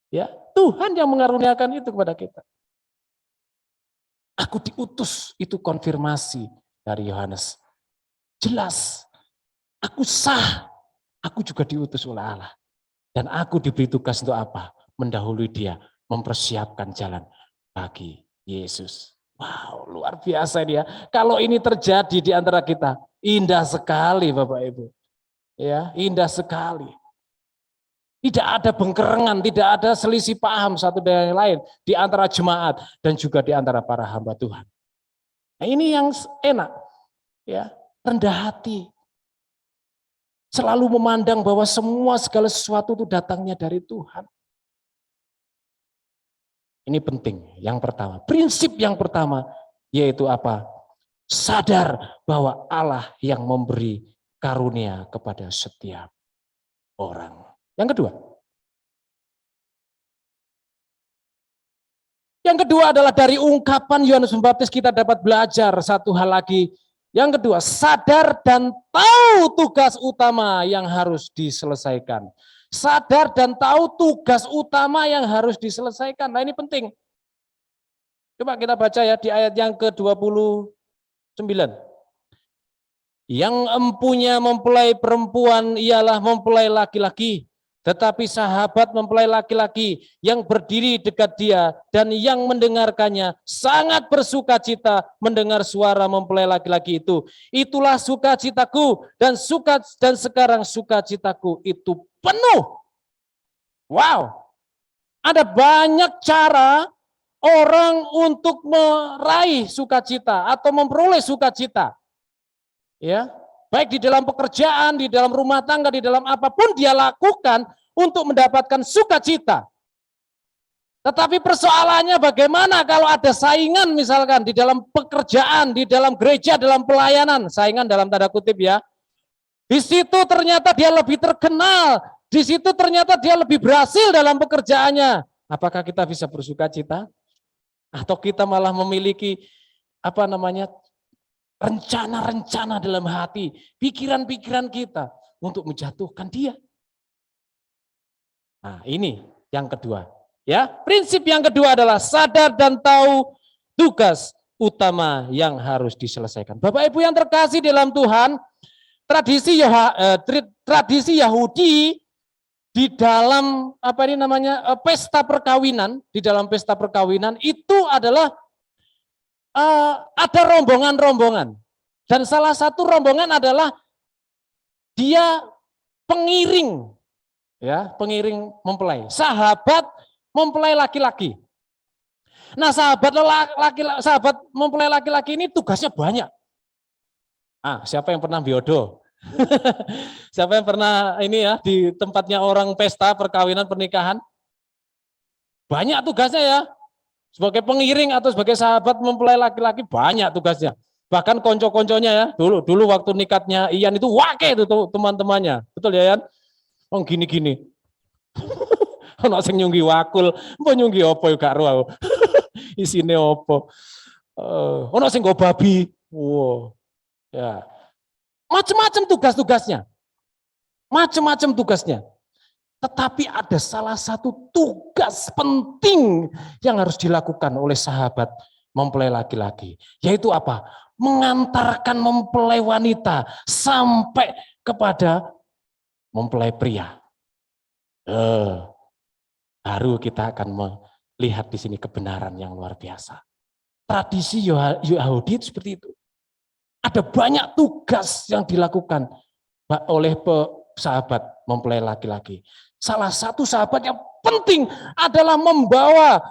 Ya, Tuhan yang mengaruniakan itu kepada kita. Aku diutus, itu konfirmasi dari Yohanes. Jelas, aku sah, aku juga diutus oleh Allah. Dan aku diberi tugas untuk apa? Mendahului dia, mempersiapkan jalan bagi Yesus. Wow, luar biasa dia. Kalau ini terjadi di antara kita, indah sekali Bapak Ibu. Ya, indah sekali. Tidak ada bengkerengan, tidak ada selisih paham satu dengan yang lain di antara jemaat dan juga di antara para hamba Tuhan. Nah, ini yang enak, ya, rendah hati. Selalu memandang bahwa semua segala sesuatu itu datangnya dari Tuhan. Ini penting, yang pertama. Prinsip yang pertama yaitu apa? Sadar bahwa Allah yang memberi karunia kepada setiap orang. Yang kedua adalah dari ungkapan Yohanes Pembaptis kita dapat belajar satu hal lagi. Yang kedua, sadar dan tahu tugas utama yang harus diselesaikan. Sadar dan tahu tugas utama yang harus diselesaikan. Nah, ini penting. Coba kita baca ya di ayat yang ke-29. Yang empunya mempelai perempuan ialah mempelai laki-laki. Tetapi sahabat mempelai laki-laki yang berdiri dekat dia dan yang mendengarkannya sangat bersuka cita mendengar suara mempelai laki-laki itu. Itulah sukacitaku dan sekarang sukacitaku itu penuh. Wow, ada banyak cara orang untuk meraih sukacita atau memperoleh sukacita. Ya, baik di dalam pekerjaan, di dalam rumah tangga, di dalam apapun dia lakukan untuk mendapatkan sukacita. Tetapi persoalannya bagaimana kalau ada saingan misalkan di dalam pekerjaan, di dalam gereja, dalam pelayanan, saingan dalam tanda kutip ya. Di situ ternyata dia lebih terkenal, di situ ternyata dia lebih berhasil dalam pekerjaannya. Apakah kita bisa bersukacita? Atau kita malah memiliki rencana-rencana dalam hati, pikiran-pikiran kita untuk menjatuhkan dia. Nah, ini yang kedua. Ya, prinsip yang kedua adalah sadar dan tahu tugas utama yang harus diselesaikan. Bapak Ibu yang terkasih dalam Tuhan, tradisi Yahudi di dalam pesta perkawinan, itu adalah ada rombongan-rombongan. Dan salah satu rombongan adalah dia pengiring, ya, pengiring mempelai, sahabat mempelai laki-laki. Nah, sahabat mempelai laki-laki ini tugasnya banyak. Siapa yang pernah biodo? Siapa yang pernah ini ya di tempatnya orang pesta perkawinan pernikahan? Banyak tugasnya ya. Sebagai pengiring atau sebagai sahabat mempelai laki-laki banyak tugasnya. Bahkan konco-konconya ya, dulu waktu nikahnya Ian itu wake itu teman-temannya. Betul ya Ian? Oh gini-gini. Ono sing nyunggi wakul, mbok nyunggi apa yo gak ro. Isine apa? Ono sing go babi. Wow. Ya. Macam-macam tugas-tugasnya. Macam-macam tugasnya. Tetapi ada salah satu tugas penting yang harus dilakukan oleh sahabat mempelai laki-laki. Yaitu apa? Mengantarkan mempelai wanita sampai kepada mempelai pria. Baru kita akan melihat di sini kebenaran yang luar biasa. Tradisi Yahudi itu seperti itu. Ada banyak tugas yang dilakukan oleh sahabat mempelai laki-laki. Salah satu sahabat yang penting adalah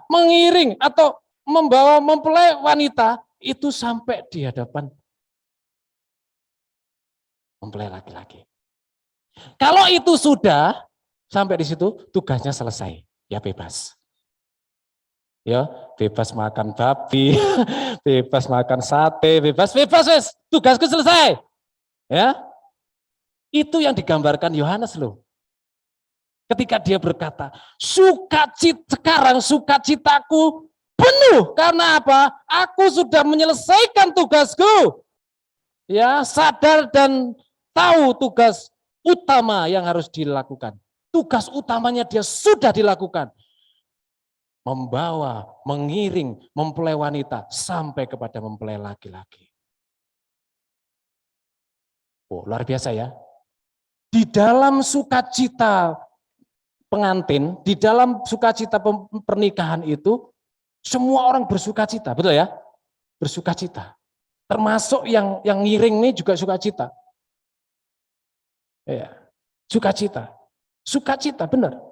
mengiring atau membawa mempelai wanita itu sampai di hadapan mempelai laki-laki. Kalau itu sudah sampai di situ, tugasnya selesai. Ya bebas. Ya, bebas makan babi, bebas makan sate, bebas, tugasku selesai. Ya. Itu yang digambarkan Yohanes loh. Ketika dia berkata, sukacitaku penuh karena apa? Aku sudah menyelesaikan tugasku. Ya, sadar dan tahu tugas utama yang harus dilakukan. Tugas utamanya dia sudah dilakukan. Mengiring mempelai wanita sampai kepada mempelai laki-laki. Oh, luar biasa ya. Di dalam sukacita pengantin, di dalam sukacita pernikahan itu, semua orang bersukacita, betul ya? Bersukacita. Termasuk yang ngiring ini juga sukacita. Ya, sukacita. Sukacita, benar.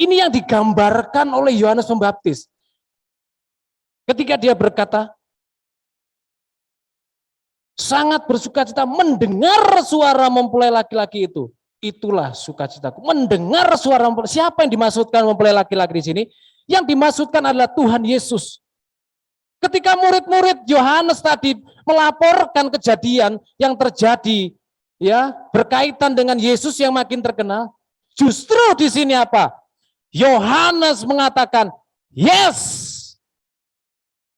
Ini yang digambarkan oleh Yohanes Pembaptis. Ketika dia berkata, sangat bersukacita mendengar suara mempelai laki-laki itu. Itulah sukacitaku. Mendengar suara mempelai. Siapa yang dimaksudkan mempelai laki-laki di sini? Yang dimaksudkan adalah Tuhan Yesus. Ketika murid-murid Yohanes tadi melaporkan kejadian yang terjadi, ya, berkaitan dengan Yesus yang makin terkenal, justru di sini apa? Yohanes mengatakan, yes,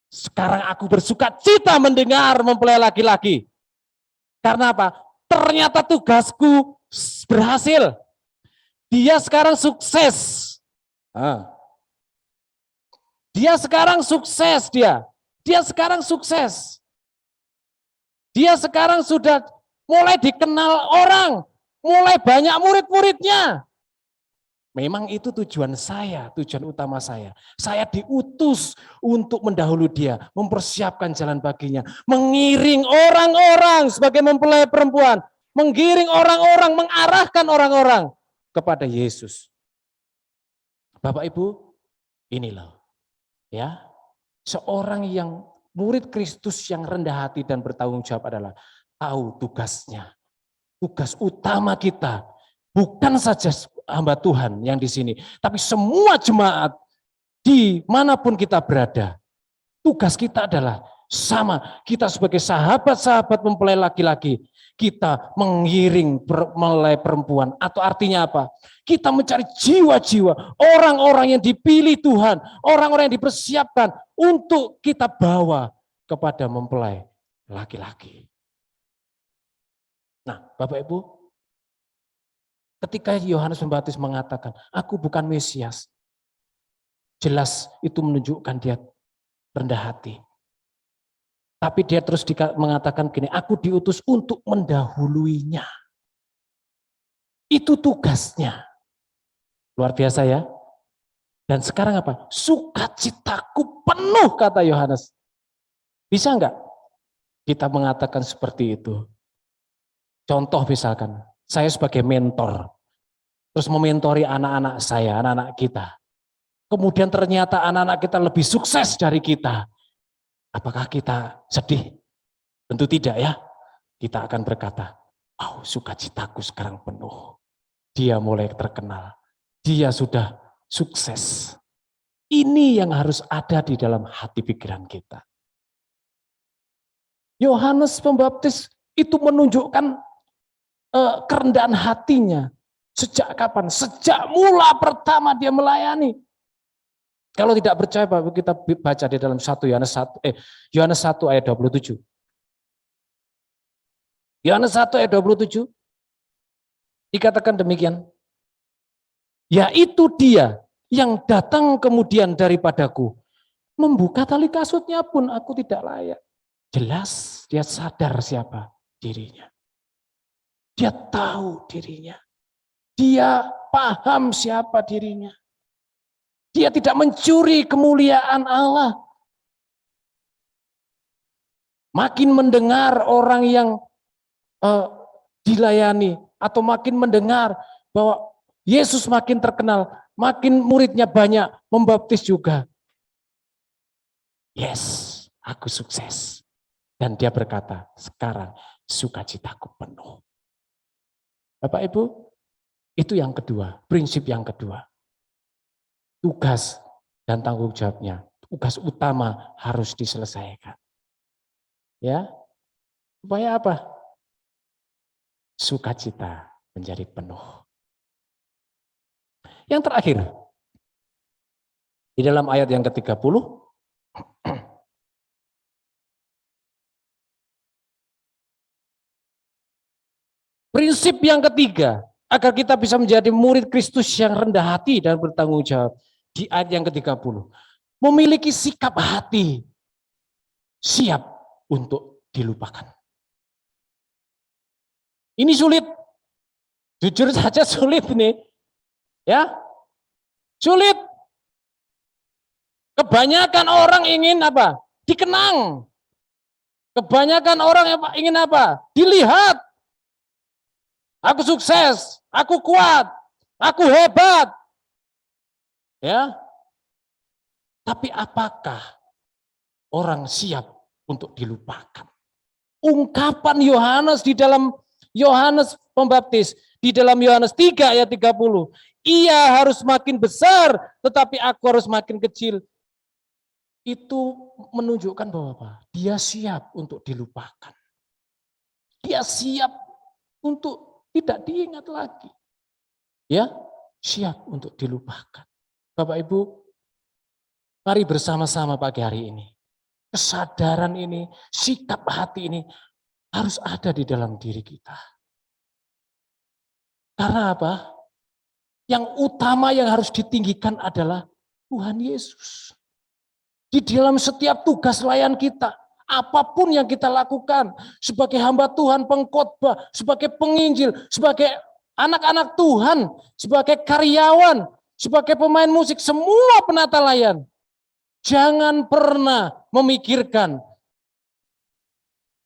sekarang aku bersukacita mendengar mempelai laki-laki. Karena apa? Ternyata tugasku berhasil. Dia sekarang sukses. Dia sekarang sukses dia. Dia sekarang sukses. Dia sekarang sudah mulai dikenal orang. Mulai banyak murid-muridnya. Memang itu tujuan saya, tujuan utama saya. Saya diutus untuk mendahului dia, mempersiapkan jalan baginya, mengiring orang-orang sebagai mempelai perempuan, menggiring orang-orang, mengarahkan orang-orang kepada Yesus. Bapak Ibu, ini loh, ya, seorang yang murid Kristus yang rendah hati dan bertanggung jawab adalah tahu tugasnya. Tugas utama kita bukan saja hamba Tuhan yang di sini, tapi semua jemaat dimanapun kita berada. Tugas kita adalah sama. Kita sebagai sahabat-sahabat mempelai laki-laki, kita mengiring mempelai perempuan. Atau artinya apa? Kita mencari jiwa-jiwa, orang-orang yang dipilih Tuhan, orang-orang yang dipersiapkan untuk kita bawa kepada mempelai laki-laki. Nah, Bapak Ibu, ketika Yohanes Pembaptis mengatakan, aku bukan Mesias, jelas itu menunjukkan dia rendah hati. Tapi dia terus mengatakan gini, aku diutus untuk mendahuluinya. Itu tugasnya. Luar biasa ya. Dan sekarang apa? Sukacitaku penuh, kata Yohanes. Bisa enggak kita mengatakan seperti itu? Contoh misalkan, saya sebagai mentor, terus mementori anak-anak saya, anak-anak kita. Kemudian ternyata anak-anak kita lebih sukses dari kita. Apakah kita sedih? Tentu tidak ya. Kita akan berkata, oh sukacitaku sekarang penuh. Dia mulai terkenal. Dia sudah sukses. Ini yang harus ada di dalam hati pikiran kita. Yohanes Pembaptis itu menunjukkan kerendahan hatinya. Sejak kapan? Sejak mula pertama dia melayani. Kalau tidak percaya, Bapak, kita baca di dalam Yohanes 1 ayat 27. Yohanes 1 ayat 27 dikatakan demikian. Yaitu dia yang datang kemudian daripadaku, membuka tali kasutnya pun aku tidak layak. Jelas dia sadar siapa dirinya. Dia tahu dirinya. Dia paham siapa dirinya. Dia tidak mencuri kemuliaan Allah. Makin mendengar orang yang dilayani atau makin mendengar bahwa Yesus makin terkenal, makin muridnya banyak, membaptis juga. Yes, aku sukses. Dan dia berkata, sekarang sukacitaku penuh. Bapak Ibu, itu yang kedua, prinsip yang kedua. Tugas dan tanggung jawabnya, tugas utama harus diselesaikan. Ya, supaya apa? Sukacita menjadi penuh. Yang terakhir, di dalam ayat yang ke-30, prinsip yang ketiga, agar kita bisa menjadi murid Kristus yang rendah hati dan bertanggung jawab. Di ayat yang ke-30, memiliki sikap hati siap untuk dilupakan. Ini sulit, jujur saja sulit nih, ya, sulit. Kebanyakan orang ingin apa? Dikenang. Kebanyakan orang ingin apa? Dilihat. Aku sukses, aku kuat, aku hebat. Ya. Tapi apakah orang siap untuk dilupakan? Ungkapan Yohanes di dalam Yohanes Pembaptis, di dalam Yohanes 3 ayat 30, ia harus makin besar, tetapi aku harus makin kecil. Itu menunjukkan bahwa apa? Dia siap untuk dilupakan. Dia siap untuk tidak diingat lagi. Ya, siap untuk dilupakan. Bapak Ibu, mari bersama-sama pagi hari ini. Kesadaran ini, sikap hati ini harus ada di dalam diri kita. Karena apa? Yang utama yang harus ditinggikan adalah Tuhan Yesus. Di dalam setiap tugas layan kita, apapun yang kita lakukan, sebagai hamba Tuhan, pengkhotbah, sebagai penginjil, sebagai anak-anak Tuhan, sebagai karyawan, sebagai pemain musik, semua penata layan, jangan pernah memikirkan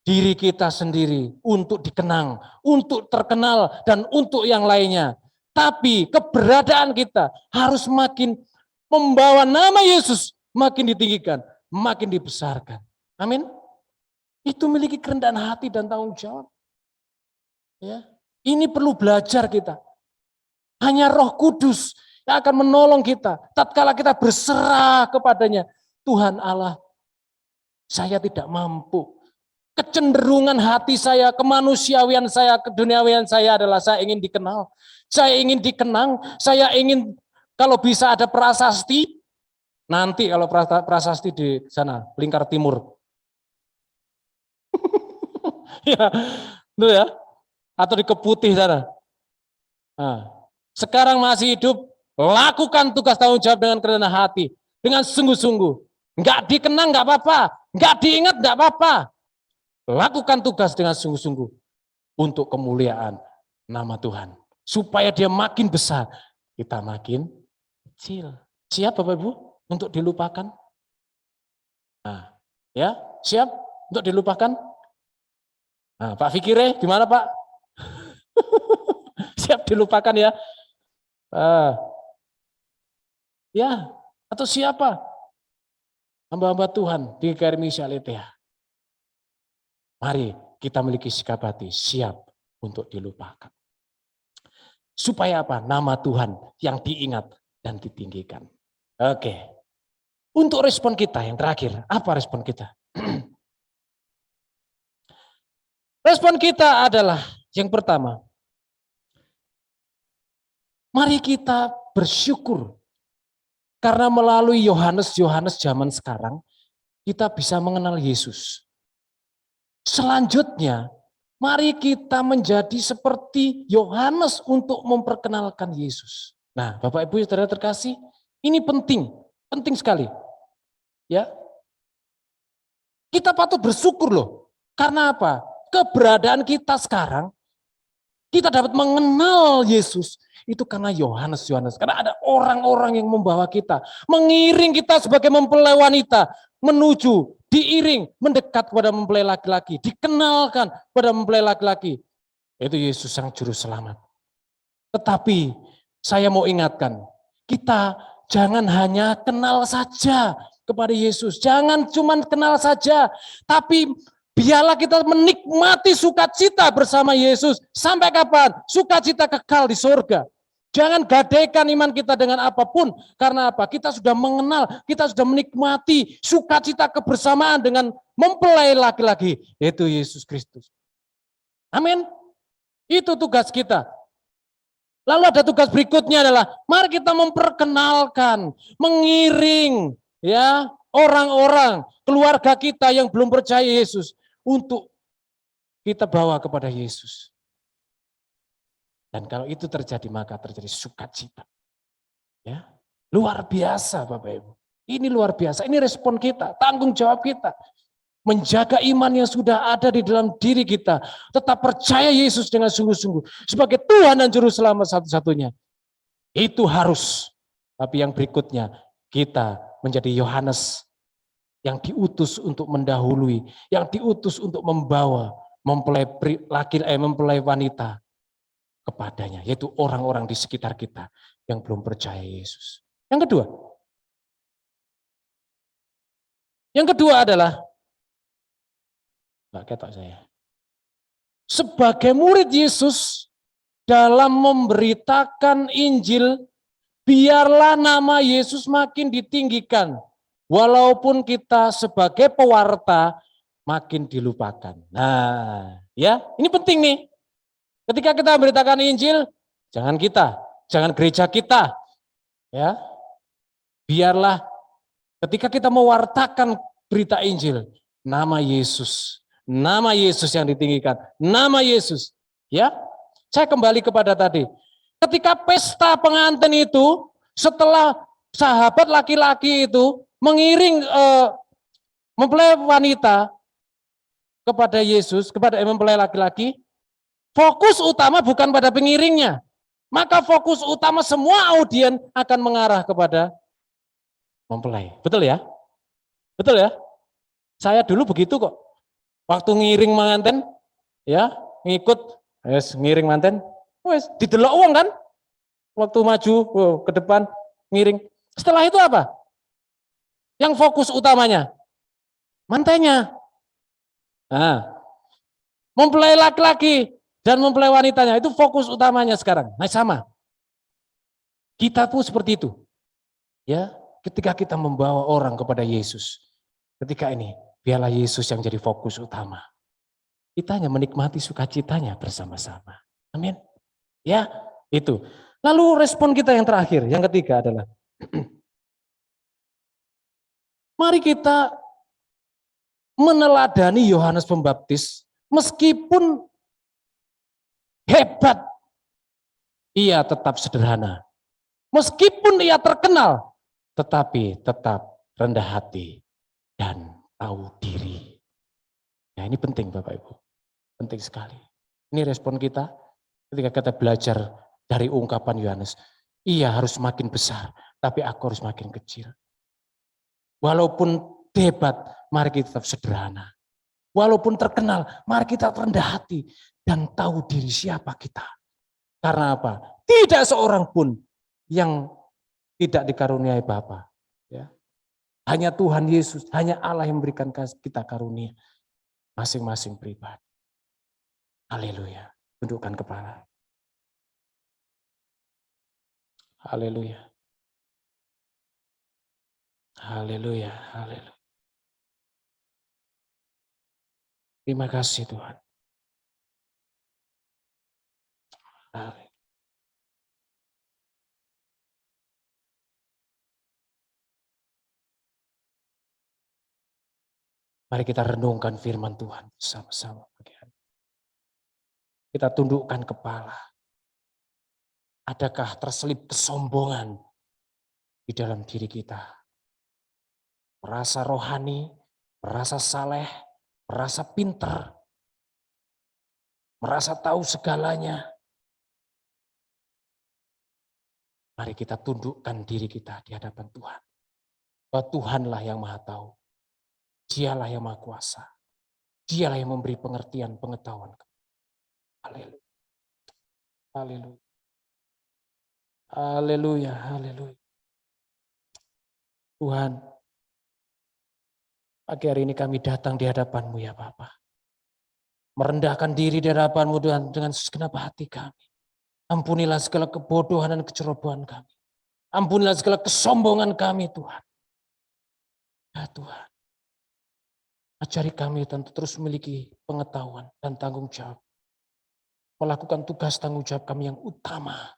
diri kita sendiri untuk dikenang, untuk terkenal, dan untuk yang lainnya. Tapi keberadaan kita harus makin membawa nama Yesus makin ditinggikan, makin dibesarkan. Amin. Itu memiliki kerendahan hati dan tanggung jawab. Ya, ini perlu belajar kita. Hanya Roh Kudus yang akan menolong kita tatkala kita berserah kepadanya. Tuhan Allah, saya tidak mampu. Kecenderungan hati saya, kemanusiawian saya, keduniawian saya adalah saya ingin dikenal. Saya ingin dikenang, saya ingin kalau bisa ada prasasti. Nanti kalau prasasti di sana, Lingkar Timur. Ya, itu ya. Atau di Keputih sana. Nah, sekarang masih hidup, lakukan tugas tanggung jawab dengan kerendahan hati, dengan sungguh-sungguh. Enggak dikenang enggak apa-apa, Nggak diingat nggak apa-apa. Lakukan tugas dengan sungguh-sungguh untuk kemuliaan nama Tuhan. Supaya dia makin besar, kita makin kecil. Siap Bapak Ibu untuk dilupakan? Nah, ya, siap untuk dilupakan? Nah, Pak Fikire gimana Pak? Siap dilupakan ya? Ya, atau siapa? Hamba-hamba Tuhan di GKRI Letea. Mari kita miliki sikap hati siap untuk dilupakan. Supaya apa? Nama Tuhan yang diingat dan ditinggikan. Oke. Untuk respon kita yang terakhir, apa respon kita? Respon kita adalah yang pertama, mari kita bersyukur karena melalui Yohanes zaman sekarang kita bisa mengenal Yesus. Selanjutnya, mari kita menjadi seperti Yohanes untuk memperkenalkan Yesus. Nah, Bapak Ibu Saudara terkasih, ini penting sekali. Ya. Kita patut bersyukur loh. Karena apa? Keberadaan kita sekarang, kita dapat mengenal Yesus itu karena Yohanes. Karena ada orang-orang yang membawa kita, mengiring kita sebagai mempelai wanita menuju, diiring, mendekat kepada mempelai laki-laki, dikenalkan pada mempelai laki-laki. Itu Yesus sang juru selamat. Tetapi saya mau ingatkan, kita jangan hanya kenal saja kepada Yesus. Jangan cuma kenal saja, tapi biarlah kita menikmati sukacita bersama Yesus. Sampai kapan? Sukacita kekal di surga. Jangan gadaikan iman kita dengan apapun. Karena apa? Kita sudah mengenal, kita sudah menikmati sukacita kebersamaan dengan mempelai laki-laki, yaitu Yesus Kristus. Amin. Itu tugas kita. Lalu ada tugas berikutnya adalah mari kita memperkenalkan, mengiring ya orang-orang, keluarga kita yang belum percaya Yesus untuk kita bawa kepada Yesus. Dan kalau itu terjadi maka terjadi sukacita. Ya, luar biasa Bapak Ibu. Ini luar biasa, ini respon kita, tanggung jawab kita. Menjaga iman yang sudah ada di dalam diri kita. Tetap percaya Yesus dengan sungguh-sungguh. Sebagai Tuhan dan Juru Selamat satu-satunya. Itu harus. Tapi yang berikutnya, kita menjadi Yohanes. Yang diutus untuk mendahului. Yang diutus untuk membawa mempelai wanita kepadanya. Yaitu orang-orang di sekitar kita yang belum percaya Yesus. Yang kedua adalah sebagai murid Yesus dalam memberitakan Injil, biarlah nama Yesus makin ditinggikan. Walaupun kita sebagai pewarta makin dilupakan. Nah, ya, ini penting nih. Ketika kita memberitakan Injil, jangan gereja kita, ya, biarlah ketika kita mewartakan berita Injil, nama Yesus yang ditinggikan, nama Yesus. Ya, saya kembali kepada tadi. Ketika pesta pengantin itu, setelah sahabat laki-laki itu mengiring mempelai wanita kepada Yesus, kepada mempelai laki-laki, fokus utama bukan pada pengiringnya. Maka fokus utama semua audien akan mengarah kepada mempelai. Betul ya? Betul ya? Saya dulu begitu kok. Waktu ngiring manten, ya, ngiring manten, wes didelok uang kan? Waktu maju ke depan ngiring. Setelah itu apa? Yang fokus utamanya mantennya. Nah, mempelai laki-laki dan mempelai wanitanya itu fokus utamanya sekarang. Nah, sama. Kita pun seperti itu. Ya, ketika kita membawa orang kepada Yesus. Ketika ini, biarlah Yesus yang jadi fokus utama. Kita hanya menikmati sukacitanya bersama-sama. Amin. Ya, itu. Lalu respon kita yang terakhir, yang ketiga adalah mari kita meneladani Yohanes Pembaptis meskipun hebat, ia tetap sederhana. Meskipun ia terkenal, tetapi tetap rendah hati dan tahu diri. Ya ini penting Bapak Ibu, penting sekali. Ini respon kita ketika kita belajar dari ungkapan Yohanes. Ia harus makin besar, tapi aku harus makin kecil. Walaupun hebat, mari kita tetap sederhana. Walaupun terkenal, mari kita rendah hati dan tahu diri siapa kita. Karena apa? Tidak seorang pun yang tidak dikaruniai Bapa. Ya. Hanya Tuhan Yesus, hanya Allah yang memberikan kita karunia. Masing-masing pribadi. Haleluya. Tundukkan kepala. Haleluya. Haleluya. Haleluya. Terima kasih Tuhan. Haleluya. Mari kita renungkan firman Tuhan bersama-sama. Kita tundukkan kepala. Adakah terselip kesombongan di dalam diri kita? Merasa rohani, merasa saleh, merasa pintar, merasa tahu segalanya. Mari kita tundukkan diri kita di hadapan Tuhan. Bahwa Tuhanlah yang maha tahu. Dialah yang maha kuasa. Dialah yang memberi pengertian, pengetahuan. Haleluya. Haleluya. Haleluya. Haleluya. Tuhan, pagi hari ini kami datang di hadapan-Mu ya Bapa. Merendahkan diri di hadapan-Mu dengan segenap hati kami. Ampunilah segala kebodohan dan kecerobohan kami. Ampunilah segala kesombongan kami Tuhan. Ya Tuhan. Ajari kami tentu terus memiliki pengetahuan dan tanggung jawab. Melakukan tugas tanggung jawab kami yang utama.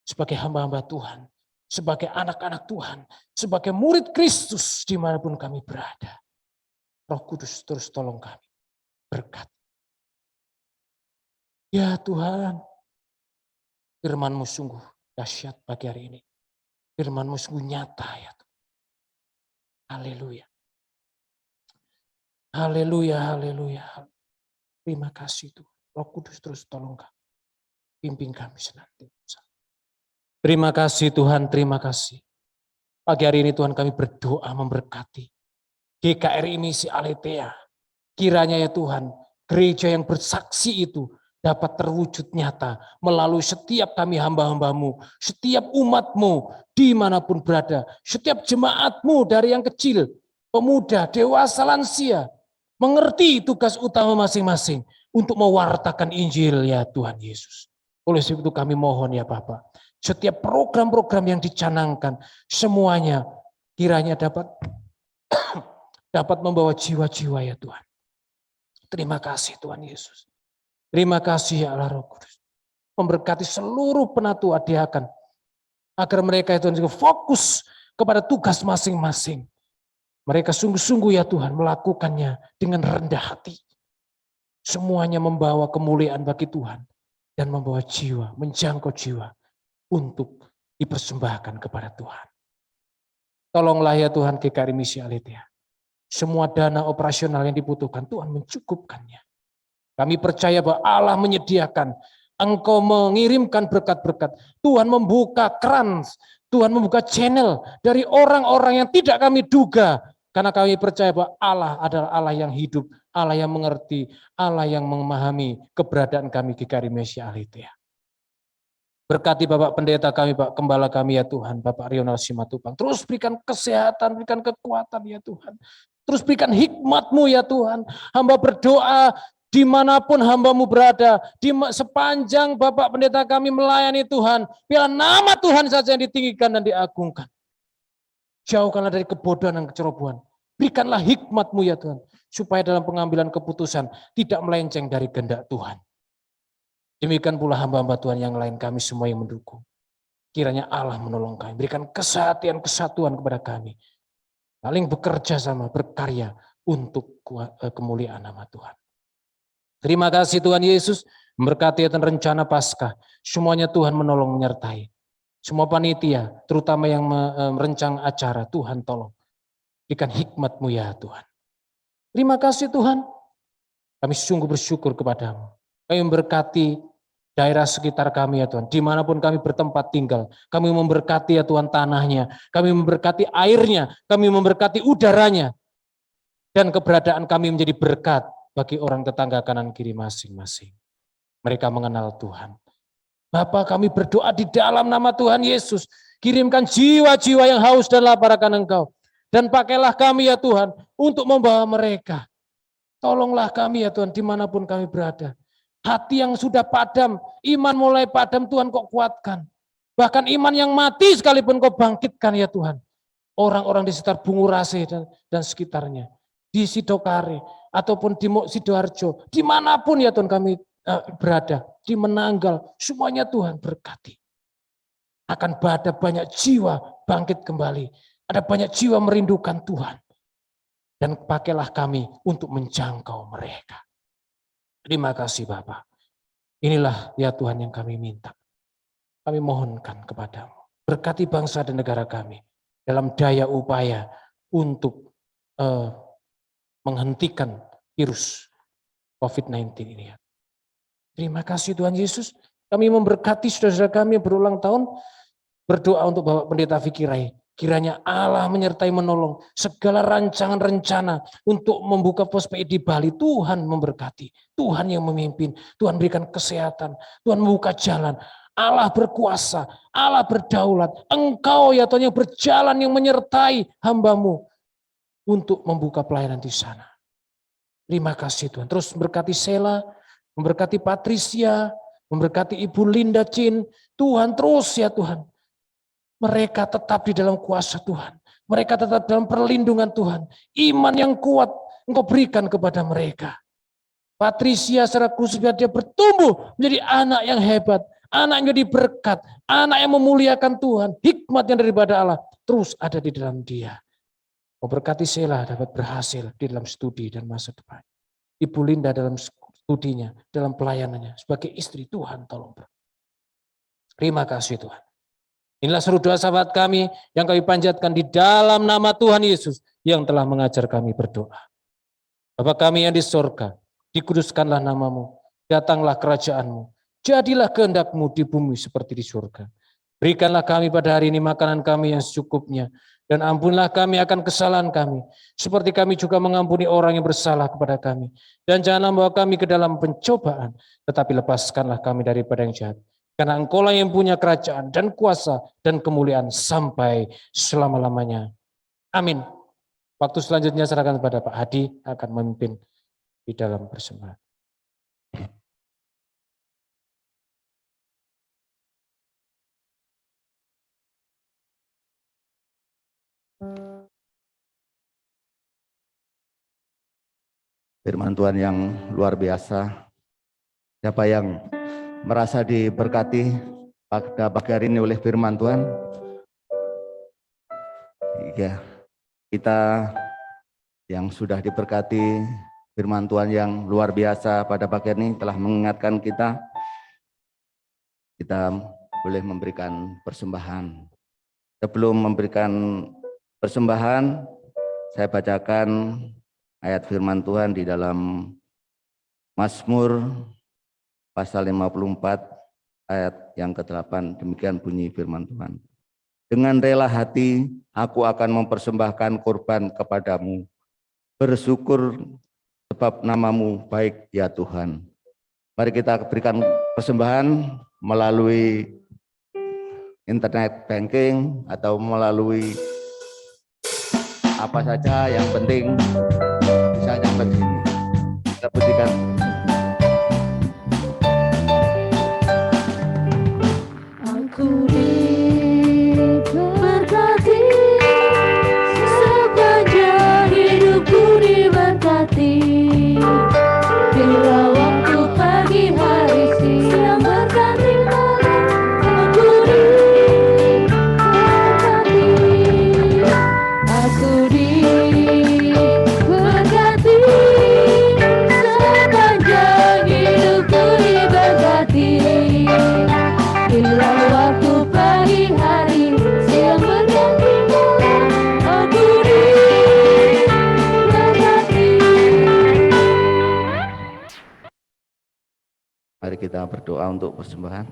Sebagai hamba-hamba Tuhan. Sebagai anak-anak Tuhan. Sebagai murid Kristus dimanapun kami berada. Roh Kudus terus tolong kami. Berkat. Ya Tuhan. Firman-Mu sungguh dahsyat pagi hari ini. Firman-Mu sungguh nyata ya Tuhan. Haleluya. Haleluya, haleluya. Terima kasih Tuhan. Roh Kudus terus tolong kami. Pimpin kami senantiasa. Terima kasih Tuhan, terima kasih. Pagi hari ini Tuhan kami berdoa memberkati GKRI Misi Aletheia. Kiranya ya Tuhan, gereja yang bersaksi itu dapat terwujud nyata melalui setiap kami hamba-hamba-Mu, setiap umat-Mu dimanapun berada, setiap jemaat-Mu dari yang kecil, pemuda, dewasa, lansia, mengerti tugas utama masing-masing untuk mewartakan Injil ya Tuhan Yesus. Oleh sebab itu kami mohon ya Bapak, setiap program-program yang dicanangkan semuanya kiranya dapat membawa jiwa-jiwa ya Tuhan. Terima kasih Tuhan Yesus. Terima kasih ya Allah Roh Kudus. Memberkati seluruh penatu adiakan agar mereka itu fokus kepada tugas masing-masing. Mereka sungguh-sungguh ya Tuhan melakukannya dengan rendah hati. Semuanya membawa kemuliaan bagi Tuhan dan membawa jiwa, menjangkau jiwa untuk dipersembahkan kepada Tuhan. Tolonglah ya Tuhan GKRI Misi Aletheia. Semua dana operasional yang dibutuhkan Tuhan mencukupkannya. Kami percaya bahwa Allah menyediakan. Engkau mengirimkan berkat-berkat. Tuhan membuka keran, Tuhan membuka channel dari orang-orang yang tidak kami duga. Karena kami percaya bahwa Allah adalah Allah yang hidup, Allah yang mengerti, Allah yang memahami keberadaan kami GKRI Misi Aletheia. Berkati Bapak Pendeta kami, Pak Gembala kami ya Tuhan, Bapak Rional Simatupang. Terus berikan kesehatan, berikan kekuatan ya Tuhan. Terus berikan hikmat-Mu ya Tuhan. Hamba berdoa dimanapun hamba-Mu berada, sepanjang Bapak Pendeta kami melayani Tuhan, biarlah nama Tuhan saja yang ditinggikan dan diagungkan. Jauhkanlah dari kebodohan dan kecerobohan. Berikanlah hikmat-Mu ya Tuhan, supaya dalam pengambilan keputusan tidak melenceng dari kehendak Tuhan. Demikian pula hamba-hamba Tuhan yang lain kami semua yang mendukung. Kiranya Allah menolong kami, berikan kesehatan, kesatuan kepada kami. Saling bekerja sama, berkarya untuk kemuliaan nama Tuhan. Terima kasih Tuhan Yesus, memberkati dan rencana Paskah. Semuanya Tuhan menolong menyertai. Semua panitia, terutama yang merancang acara, Tuhan tolong. Berikan hikmat-Mu ya Tuhan. Terima kasih Tuhan. Kami sungguh bersyukur kepadamu. Kami memberkati daerah sekitar kami ya Tuhan. Dimanapun kami bertempat tinggal. Kami memberkati ya Tuhan tanahnya. Kami memberkati airnya. Kami memberkati udaranya. Dan keberadaan kami menjadi berkat bagi orang tetangga kanan kiri masing-masing. Mereka mengenal Tuhan. Bapa, kami berdoa di dalam nama Tuhan Yesus. Kirimkan jiwa-jiwa yang haus dan lapar akan Engkau. Dan pakailah kami ya Tuhan untuk membawa mereka. Tolonglah kami ya Tuhan dimanapun kami berada. Hati yang sudah padam, iman mulai padam Tuhan kok kuatkan. Bahkan iman yang mati sekalipun kau bangkitkan ya Tuhan. Orang-orang di sekitar Bungurase dan sekitarnya. Di Sidokare ataupun di Sidoarjo. Dimanapun ya Tuhan kami berada. Di Menanggal. Semuanya Tuhan berkati. Akan ada banyak jiwa bangkit kembali. Ada banyak jiwa merindukan Tuhan. Dan pakailah kami untuk menjangkau mereka. Terima kasih Bapak. Inilah ya Tuhan yang kami minta. Kami mohonkan kepadamu. Berkati bangsa dan negara kami. Dalam daya upaya untuk menghentikan virus COVID-19 ini. Terima kasih Tuhan Yesus. Kami memberkati saudara-saudara kami yang berulang tahun. Berdoa untuk Bapak Pendeta Vicky Rai. Kiranya Allah menyertai menolong segala rancangan rencana untuk membuka pos PI di Bali. Tuhan memberkati, Tuhan yang memimpin, Tuhan berikan kesehatan, Tuhan membuka jalan. Allah berkuasa, Allah berdaulat. Engkau ya Tuhan yang berjalan, yang menyertai hamba-Mu untuk membuka pelayanan di sana. Terima kasih Tuhan. Terus memberkati Sela, memberkati Patricia, memberkati Ibu Linda Chin. Tuhan terus ya Tuhan. Mereka tetap di dalam kuasa Tuhan. Mereka tetap dalam perlindungan Tuhan. Iman yang kuat Engkau berikan kepada mereka. Patricia secara khusus biar dia bertumbuh menjadi anak yang hebat. Anak yang jadi berkat. Anak yang memuliakan Tuhan. Hikmat yang daripada Allah terus ada di dalam dia. Memberkati Sela dapat berhasil di dalam studi dan masa depan. Ibu Linda dalam studinya, dalam pelayanannya. Sebagai istri Tuhan tolong. Terima kasih Tuhan. Inilah seru doa sahabat kami yang kami panjatkan di dalam nama Tuhan Yesus yang telah mengajar kami berdoa. Bapa kami yang di sorga, dikuduskanlah namamu, datanglah kerajaanmu, jadilah kehendak-Mu di bumi seperti di surga. Berikanlah kami pada hari ini makanan kami yang secukupnya, dan ampunlah kami akan kesalahan kami, seperti kami juga mengampuni orang yang bersalah kepada kami. Dan janganlah membawa kami ke dalam pencobaan, tetapi lepaskanlah kami daripada yang jahat. Karena Engkau-lah yang punya kerajaan dan kuasa dan kemuliaan sampai selama-lamanya. Amin. Waktu selanjutnya serahkan kepada Pak Hadi akan memimpin di dalam persembahan. Firman Tuhan yang luar biasa. Siapa yang merasa diberkati pada pagi hari ini oleh firman Tuhan? Ya, kita yang sudah diberkati firman Tuhan yang luar biasa pada pagi hari ini telah mengingatkan kita boleh memberikan persembahan. Sebelum memberikan persembahan, saya bacakan ayat firman Tuhan di dalam Mazmur pasal 54 ayat yang ke-8, demikian bunyi firman Tuhan. Dengan rela hati aku akan mempersembahkan korban kepadamu. Bersyukur sebab namamu baik ya Tuhan. Mari kita berikan persembahan melalui internet banking atau melalui apa saja yang penting bisa nyampe sini. Kita berikan. Aku diberkati, sepanjang hidupku diberkati. Bila waktu pagi hari siang berganti malam, aku diberkati. Aku diberkati, sepanjang Mari kita berdoa untuk persembahan.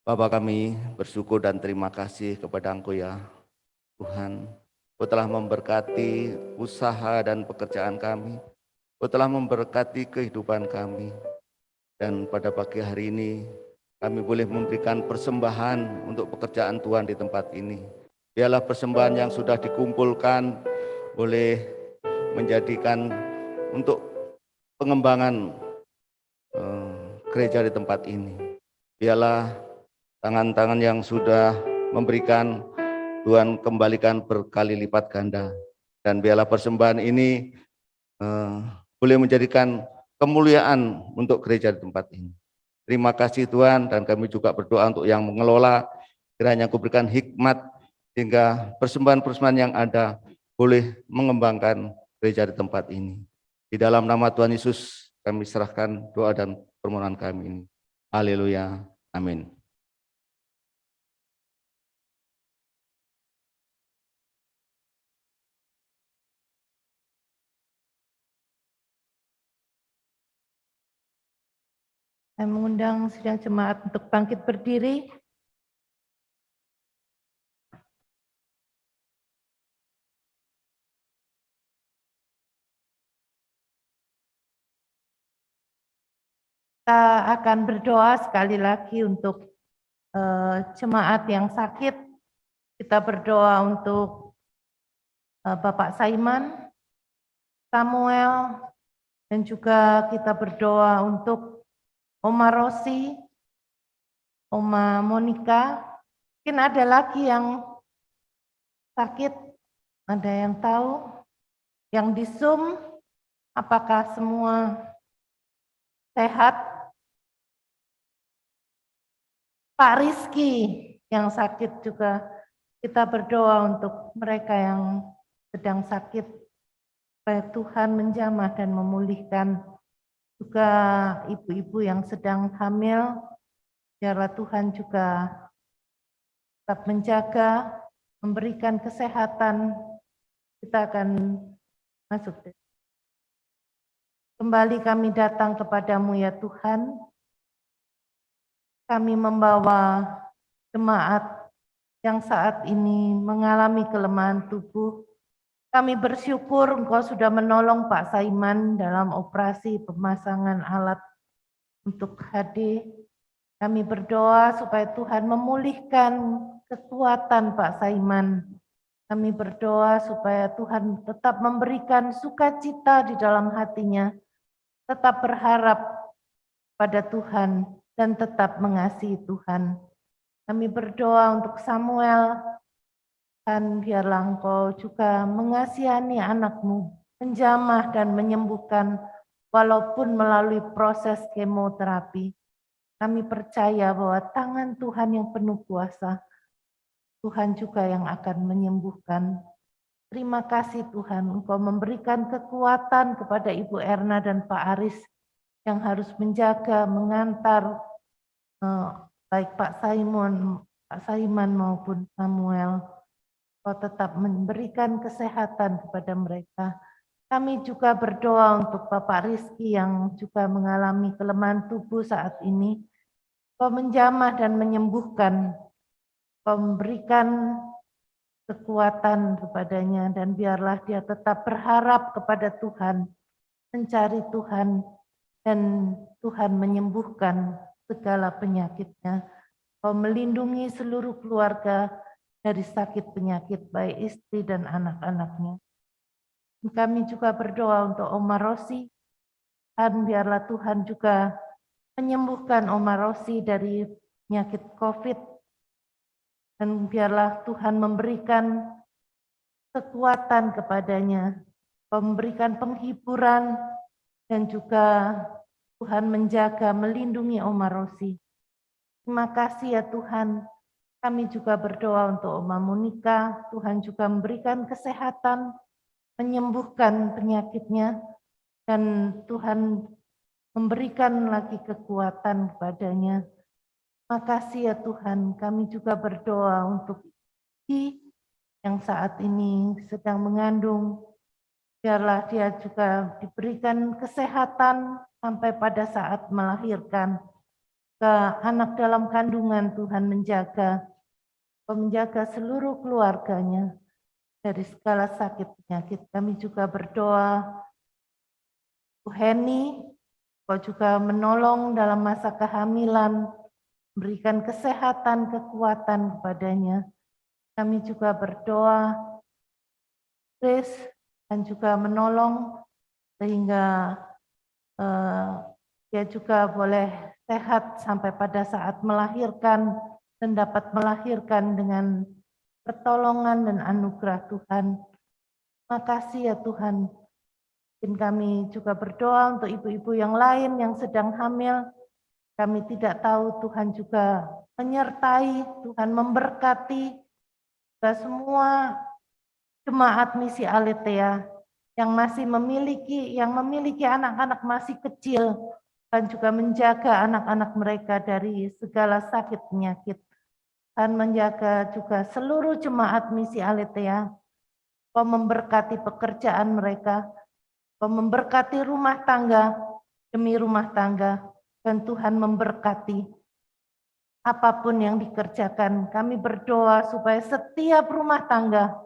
Bapa kami bersyukur dan terima kasih kepada Engkau ya Tuhan. Engkau telah memberkati usaha dan pekerjaan kami. Engkau telah memberkati kehidupan kami. Dan pada pagi hari ini kami boleh memberikan persembahan untuk pekerjaan Tuhan di tempat ini. Biarlah persembahan yang sudah dikumpulkan boleh menjadikan untuk pengembangan gereja di tempat ini. Biarlah tangan-tangan yang sudah memberikan, Tuhan kembalikan berkali lipat ganda. Dan biarlah persembahan ini boleh menjadikan kemuliaan untuk gereja di tempat ini. Terima kasih Tuhan, dan kami juga berdoa untuk yang mengelola, kiranya Kau berikan hikmat sehingga persembahan-persembahan yang ada boleh mengembangkan gereja di tempat ini. Di dalam nama Tuhan Yesus kami serahkan doa dan permohonan kami ini. Haleluya. Amin. Saya mengundang sidang jemaat untuk bangkit berdiri. Kita akan berdoa sekali lagi untuk jemaat yang sakit. Kita berdoa untuk Bapak Saiman, Samuel, dan juga kita berdoa untuk Oma Rosi, Oma Monica. Mungkin ada lagi yang sakit, ada yang tahu, yang di Zoom, apakah semua sehat? Pak Rizky yang sakit juga, kita berdoa untuk mereka yang sedang sakit, supaya Tuhan menjamah dan memulihkan. Juga ibu-ibu yang sedang hamil, biarlah Tuhan juga tetap menjaga, memberikan kesehatan. Kita akan masuk. Kembali kami datang kepadamu ya Tuhan. Kami membawa jemaat yang saat ini mengalami kelemahan tubuh. Kami bersyukur Engkau sudah menolong Pak Saiman dalam operasi pemasangan alat untuk HD. Kami berdoa supaya Tuhan memulihkan kekuatan Pak Saiman. Kami berdoa supaya Tuhan tetap memberikan sukacita di dalam hatinya, tetap berharap pada Tuhan, dan tetap mengasihi Tuhan. Kami berdoa untuk Samuel, dan biarlah Engkau juga mengasihani anakmu, menjamah dan menyembuhkan walaupun melalui proses kemoterapi. Kami percaya bahwa tangan Tuhan yang penuh kuasa, Tuhan juga yang akan menyembuhkan. Terima kasih Tuhan, Engkau memberikan kekuatan kepada Ibu Erna dan Pak Aris yang harus menjaga, mengantar baik Pak Saiman maupun Samuel. Kau tetap memberikan kesehatan kepada mereka. Kami juga berdoa untuk Bapak Rizky yang juga mengalami kelemahan tubuh saat ini. Kau menjamah dan menyembuhkan. Kau memberikan kekuatan kepadanya, dan biarlah dia tetap berharap kepada Tuhan, mencari Tuhan, dan Tuhan menyembuhkan segala penyakitnya. Kau melindungi seluruh keluarga dari sakit penyakit, baik istri dan anak-anaknya. Kami juga berdoa untuk Oma Rosi, dan biarlah Tuhan juga menyembuhkan Oma Rosi dari penyakit COVID, dan biarlah Tuhan memberikan kekuatan kepadanya, memberikan penghiburan, dan juga Tuhan menjaga, melindungi Oma Rosi. Terima kasih ya Tuhan. Kami juga berdoa untuk Oma Monica, Tuhan juga memberikan kesehatan, menyembuhkan penyakitnya, dan Tuhan memberikan lagi kekuatan kepadanya. Makasih ya Tuhan, kami juga berdoa untuk Ki yang saat ini sedang mengandung, Biarlah dia juga diberikan kesehatan sampai pada saat melahirkan. Ke anak dalam kandungan Tuhan menjaga seluruh keluarganya dari segala sakit penyakit. Kami juga berdoa, Bu Heni, Kau juga menolong dalam masa kehamilan, berikan kesehatan, kekuatan kepadanya. Kami juga berdoa, Grace, dan juga menolong sehingga dia juga boleh sehat sampai pada saat melahirkan dan dapat melahirkan dengan pertolongan dan anugerah Tuhan. Makasih ya Tuhan. Dan kami juga berdoa untuk ibu-ibu yang lain yang sedang hamil. Kami tidak tahu, Tuhan juga menyertai, Tuhan memberkati semua jemaat misi Aletheia yang memiliki anak-anak masih kecil dan juga menjaga anak-anak mereka dari segala sakit penyakit. Dan menjaga juga seluruh jemaat misi Aletheia. Kau memberkati pekerjaan mereka, Kau memberkati rumah tangga demi rumah tangga, dan Tuhan memberkati apapun yang dikerjakan. Kami berdoa supaya setiap rumah tangga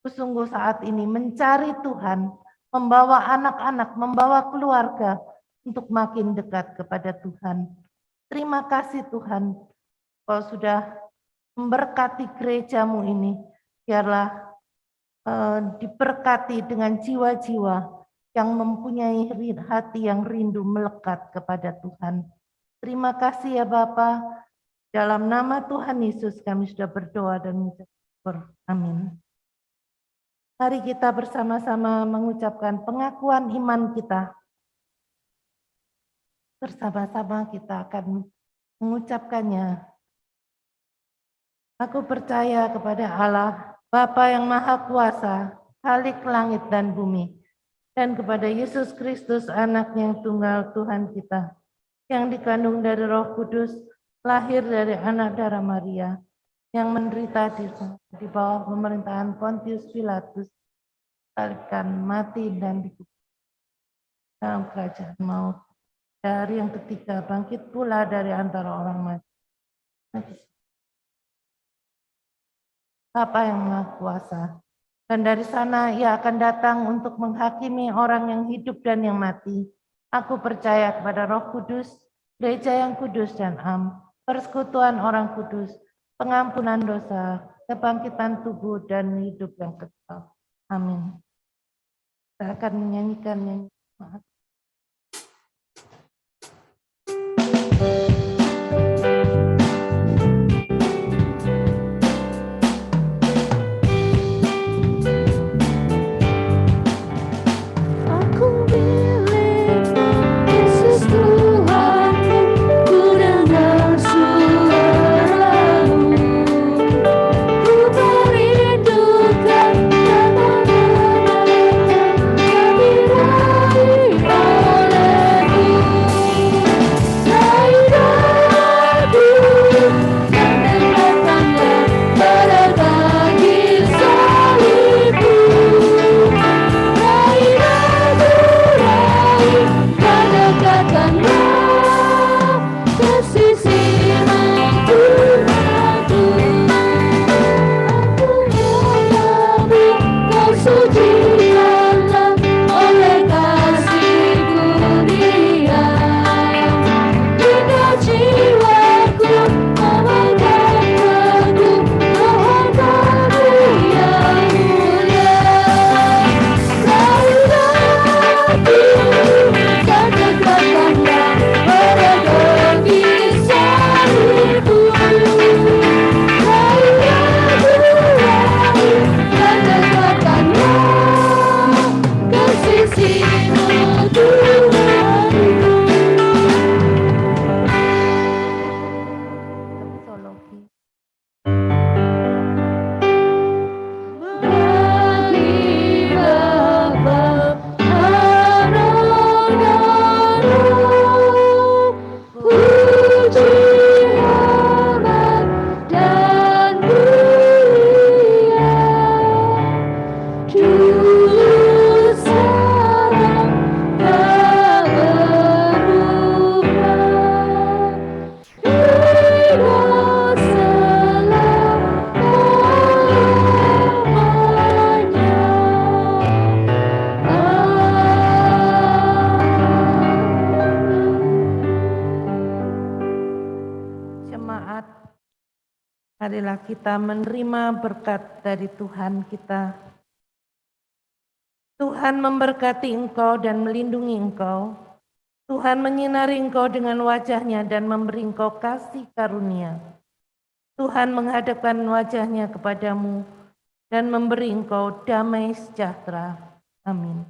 sungguh saat ini mencari Tuhan, membawa anak-anak, membawa keluarga untuk makin dekat kepada Tuhan. Terima kasih Tuhan, Kau sudah memberkati gerejamu ini. Biarlah diberkati dengan jiwa-jiwa yang mempunyai hati yang rindu melekat kepada Tuhan. Terima kasih ya Bapa. Dalam nama Tuhan Yesus kami sudah berdoa dan mengucap syukur. Amin. Mari kita bersama-sama mengucapkan pengakuan iman kita. Bersama-sama kita akan mengucapkannya. Aku percaya kepada Allah, Bapa yang Maha Kuasa, Khalik langit dan bumi, dan kepada Yesus Kristus, Anak yang tunggal Tuhan kita, yang dikandung dari Roh Kudus, lahir dari anak darah Maria, yang menderita di bawah pemerintahan Pontius Pilatus, disalibkan, mati dan dikubur dalam kerajaan maut. Dari yang ketiga bangkit pula dari antara orang mati. Bapa yang Maha Kuasa, dan dari sana Ia akan datang untuk menghakimi orang yang hidup dan yang mati. Aku percaya kepada Roh Kudus, Gereja yang kudus dan am, persekutuan orang kudus, pengampunan dosa, kebangkitan tubuh dan hidup yang kekal. Amin. Kita akan menyanyikan nyanyi. Ku merindukan kata-kata Marilah kita menerima berkat dari Tuhan kita. Tuhan memberkati engkau dan melindungi engkau. Tuhan menyinari engkau dengan wajah-Nya dan memberi engkau kasih karunia. Tuhan menghadapkan wajah-Nya kepadamu dan memberi engkau damai sejahtera. Amin.